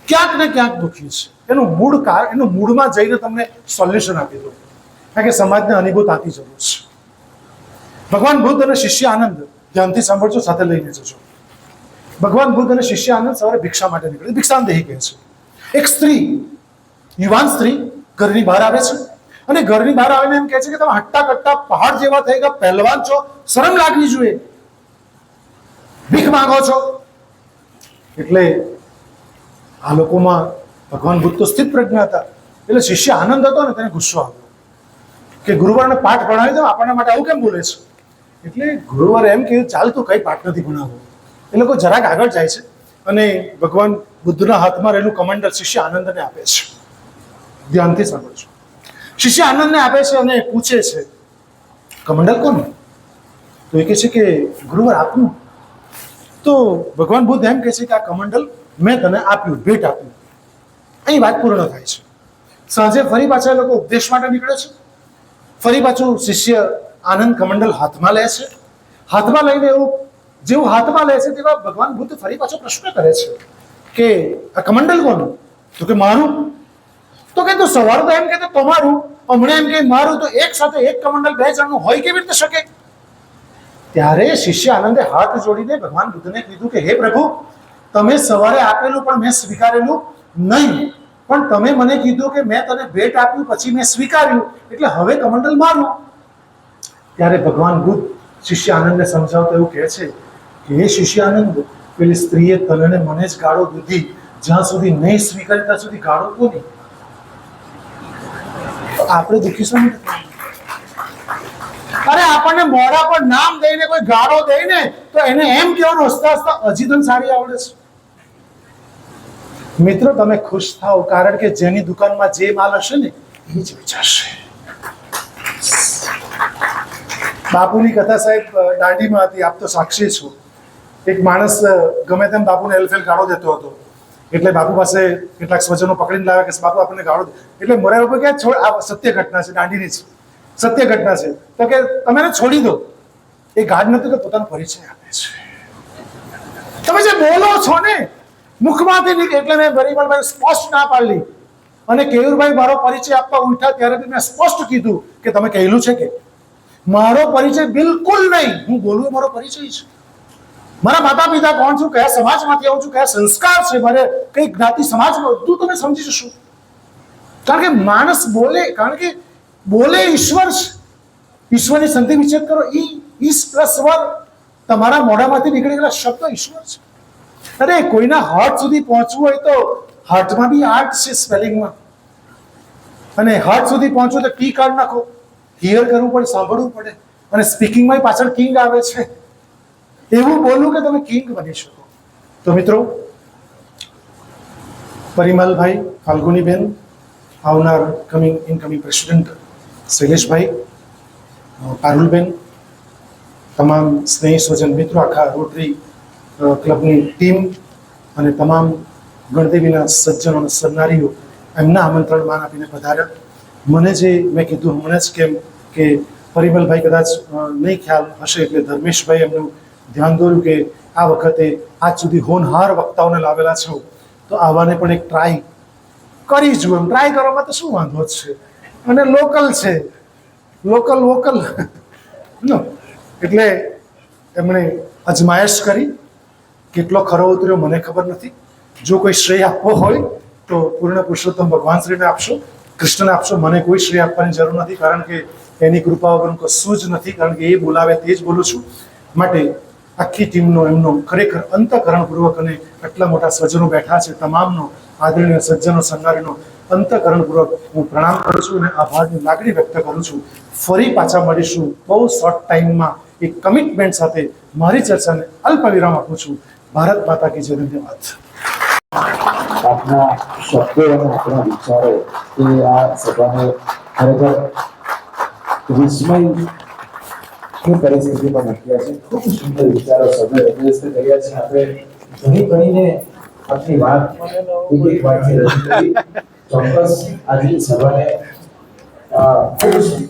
ક્યાંક ને ક્યાંક દુઃખી છે. એનું મૂળમાં જઈને તમને સોલ્યુશન આપી દો, કારણ કે સમાજને અનુભૂત આપી જરૂર છે. ભગવાન બુદ્ધ અને શિષ્ય આનંદ, ધ્યાનથી સાંભળજો, સાથે લઈને જજો. ભગવાન બુદ્ધ અને શિષ્ય આનંદ સવારે ભિક્ષા માટે નીકળે. ભિક્ષાંદેહી કહે છે. એક સ્ત્રી, યુવાન સ્ત્રી ઘરની બહાર આવે છે અને ઘરની બહાર આવીને એમ કહે છે કે તમે હટ્ટા કટ્ટા પહાડ જેવા થઈ ગયા, પહેલવાન છો, શરમ લાગવી જોઈએ, ભીખ માંગો છો. એટલે આ લોકોમાં ભગવાન બુદ્ધ તો સ્થિત પ્રજ્ઞા હતા, એટલે શિષ્ય આનંદ હતો ને, તેને ગુસ્સો આવ્યો કે ગુરુવારને પાઠ ભણાવી દો, આપણા માટે આવું કેમ બોલે છે? એટલે ગુરુવારે એમ કહ્યું, ચાલ તું કઈ પાઠ નથી ભણાવો. એ લોકો જરાક આગળ જાય છે અને ભગવાન બુદ્ધના હાથમાં રહેલું કમંડલ શિષ્ય આનંદને આપે છે. ધ્યાનથી સાંભળજો. શિષ્ય આનંદને આપે છે અને પૂછે છે, કમંડલ કોનું? તો એ કહે છે કે ગુરુવાર આપનું. તો ભગવાન બુદ્ધ એમ કહે છે કે આ કમંડલ મેં તને આપ્યું, ભેટ આપ્યું. અહીં વાત પૂર્ણ થાય છે. સાંજે ફરી પાછા એ લોકો ઉપદેશ માટે નીકળે છે. ફરી પાછું શિષ્ય આનંદ કમંડલ હાથમાં લે છે. હાથમાં લઈને એવું જેવું હાથમાં લે છે તેવા ભગવાન બુદ્ધ ફરી પાછો પ્રશ્ન કરે છે કે આ કમંડલ કોનું? તો કે મારું. તો કે તું સવારે તો એમ કહેતો તમારું, હમણાં એમ કે મારું, તો એક સાથે એક કમંડલ 2 જણનું હોય કેવી રીતે શકે? ત્યારે શિષ્ય આનંદે હાથ જોડીને ભગવાન બુદ્ધને કીધું કે હે પ્રભુ, તમે સવારે આપેલું પણ મેં સ્વીકારેલું નહીં, પણ તમે મને કીધું કે મેં તને ભેટ આપ્યું પછી મેં સ્વીકાર્યું, એટલે હવે કમંડલ મારું. ત્યારે ભગવાન બુદ્ધ શિષ્ય આનંદને સમજાવતો એવું કહે છે કે હે શિષ્ય આનંદ, પેલી સ્ત્રીએ તને મને જ ગાળો દીધી, જ્યાં સુધી નહીં સ્વીકારી ત્યાં સુધી ગાળો કોની? તો આપણે દુઃખી શું? અરે આપણને મોઢા પર નામ દઈને કોઈ ગાળો દે ને, તો એને એમ કહેવાનું હસતા હસતા હજી તને સારી આવડે છે. મિત્રો, તમે ખુશ થાઓ, કારણ કે જેની દુકાનમાં જે માલ હશે ને એ જ વેચાશે. બાપુની કથા સાહેબ દાંડીમાં હતી, આપ તો સાક્ષી છો. એક માણસ ગમે તેમ બાપુને એલફેલ ગાળો દેતો હતો, એટલે બાપુ પાસે કેટલાક સ્વજનો પકડીને લાવ્યા કે બાપુ આપણને ગાળો દે. એટલે મોરા બાપુ કે છોડ, આ સત્ય ઘટના છે, દાંડીની છે, સત્ય ઘટના છે. તો કે તમે એને છોડી દો. એ ગાઢ નથી તો પોતાનો પરિચય આપે છે. તમે જે બોલો છો ને મુખમાંથી નીકળે, એટલે મેં પરિમલભાઈ સ્પષ્ટ ના પાડી. અને કેયુરભાઈ મારો પરિચય આપવા ઉઠ્યા ત્યારે બી મેં સ્પષ્ટ કીધું કે તમે કહેલું છે કે મારો પરિચય બિલકુલ નહીં. હું બોલું મારો પરિચય છે. મારા માતા પિતા કોણ છું, કયા સમાજમાંથી આવું છું, કયા સંસ્કાર છે, મારે કઈ જ્ઞાતિ સમાજમાં, બધું તમે સમજી જશો. કારણ કે માણસ બોલે, કારણ કે બોલે ઈશ્વર છે. ઈશ્વરની સંધિ વિચ્છેદ કરો, ઈસ પ્લસ વર, તમારા મોઢામાંથી નીકળેલા શબ્દ ઈશ્વર છે. અરે કોઈના હાર્ટ સુધી પહોંચવું હોય તો હાર્ટમાં બી આર્ટ છે સ્પેલિંગમાં. અને હાર્ટ સુધી પહોંચવું તો કી કાઢ નાખો, હિયર કરવું પડે, સાંભળવું પડે. અને સ્પીકિંગમાં પાછળ કિંગ આવે છે. એવું બોલવું કે તમે કિંગ બની શકો. તો મિત્રો, પરિમલભાઈ, ફાલ્ગુનીબેન, આવનાર ઇનકમિંગ પ્રેસિડેન્ટ શૈલેષભાઈ, પારુલબેન, તમામ સ્નેહી સ્વજન મિત્રો, આખા રોટરી ક્લબની ટીમ અને તમામ ગણદેવીના સજ્જનો અને સન્નારીઓ એમના આમંત્રણ માન આપીને પધાર્યા. મને જે મેં કીધું હમણાં જ કેમ કે પરિમલભાઈ કદાચ નહીં ખ્યાલ હશે એટલે ધર્મેશભાઈ એમનું ધ્યાન દોર્યું કે આ વખતે આજ સુધી હોનહાર વક્તાઓને લાવેલા છો તો આવાને પણ એક ટ્રાય કરી જુઓ. એમ ટ્રાય કરવામાં તો શું વાંધો છે, અને લોકલ છે, લોકલ વોકલ એટલે એમણે અજમાયશ કરી. કેટલો ખરો ઉતર્યો મને ખબર નથી. જો કોઈ શ્રેય આપવો હોય તો પૂર્ણ પુરુષોત્તમ ભગવાન શ્રીને આપશો, કૃષ્ણને આપશો. મને કોઈ શ્રેય આપવાની જરૂર નથી, કારણ કે એની કૃપા વગરનું કશું જ નથી. કારણ કે એ બોલાવે તે જ બોલું છું. માટે આખી ટીમનો એમનો ખરેખર અંતઃકરણપૂર્વક, અને આટલા મોટા સજ્જનો બેઠા છે તમામનો, આદરણીય સજ્જનો સન્નારીનો અંતઃકરણપૂર્વક હું પ્રણામ કરું છું અને આભારની લાગણી વ્યક્ત કરું છું. ફરી પાછા મળીશું બહુ શોર્ટ ટાઈમમાં એક કમિટમેન્ટ સાથે. મારી ચર્ચાને અલ્પ વિરામ આપું છું. ભારત માતા કી જય. ધન્યવાદ. આપના શબ્દો અને આપણા વિચારો એ આ સભાને ખરેખર વિસ્મયની પરિસ્થિતિમાં મૂક્યા છે. ખૂબ સુંદર વિચારો સભ્ય અભ્યસ્ત કર્યા છે. આપણે ઘણી ઘણીને આપણી વાત એક વાતથી રજૂ કરી. ચોક્કસ આજની સભાને ખૂબ સુંદર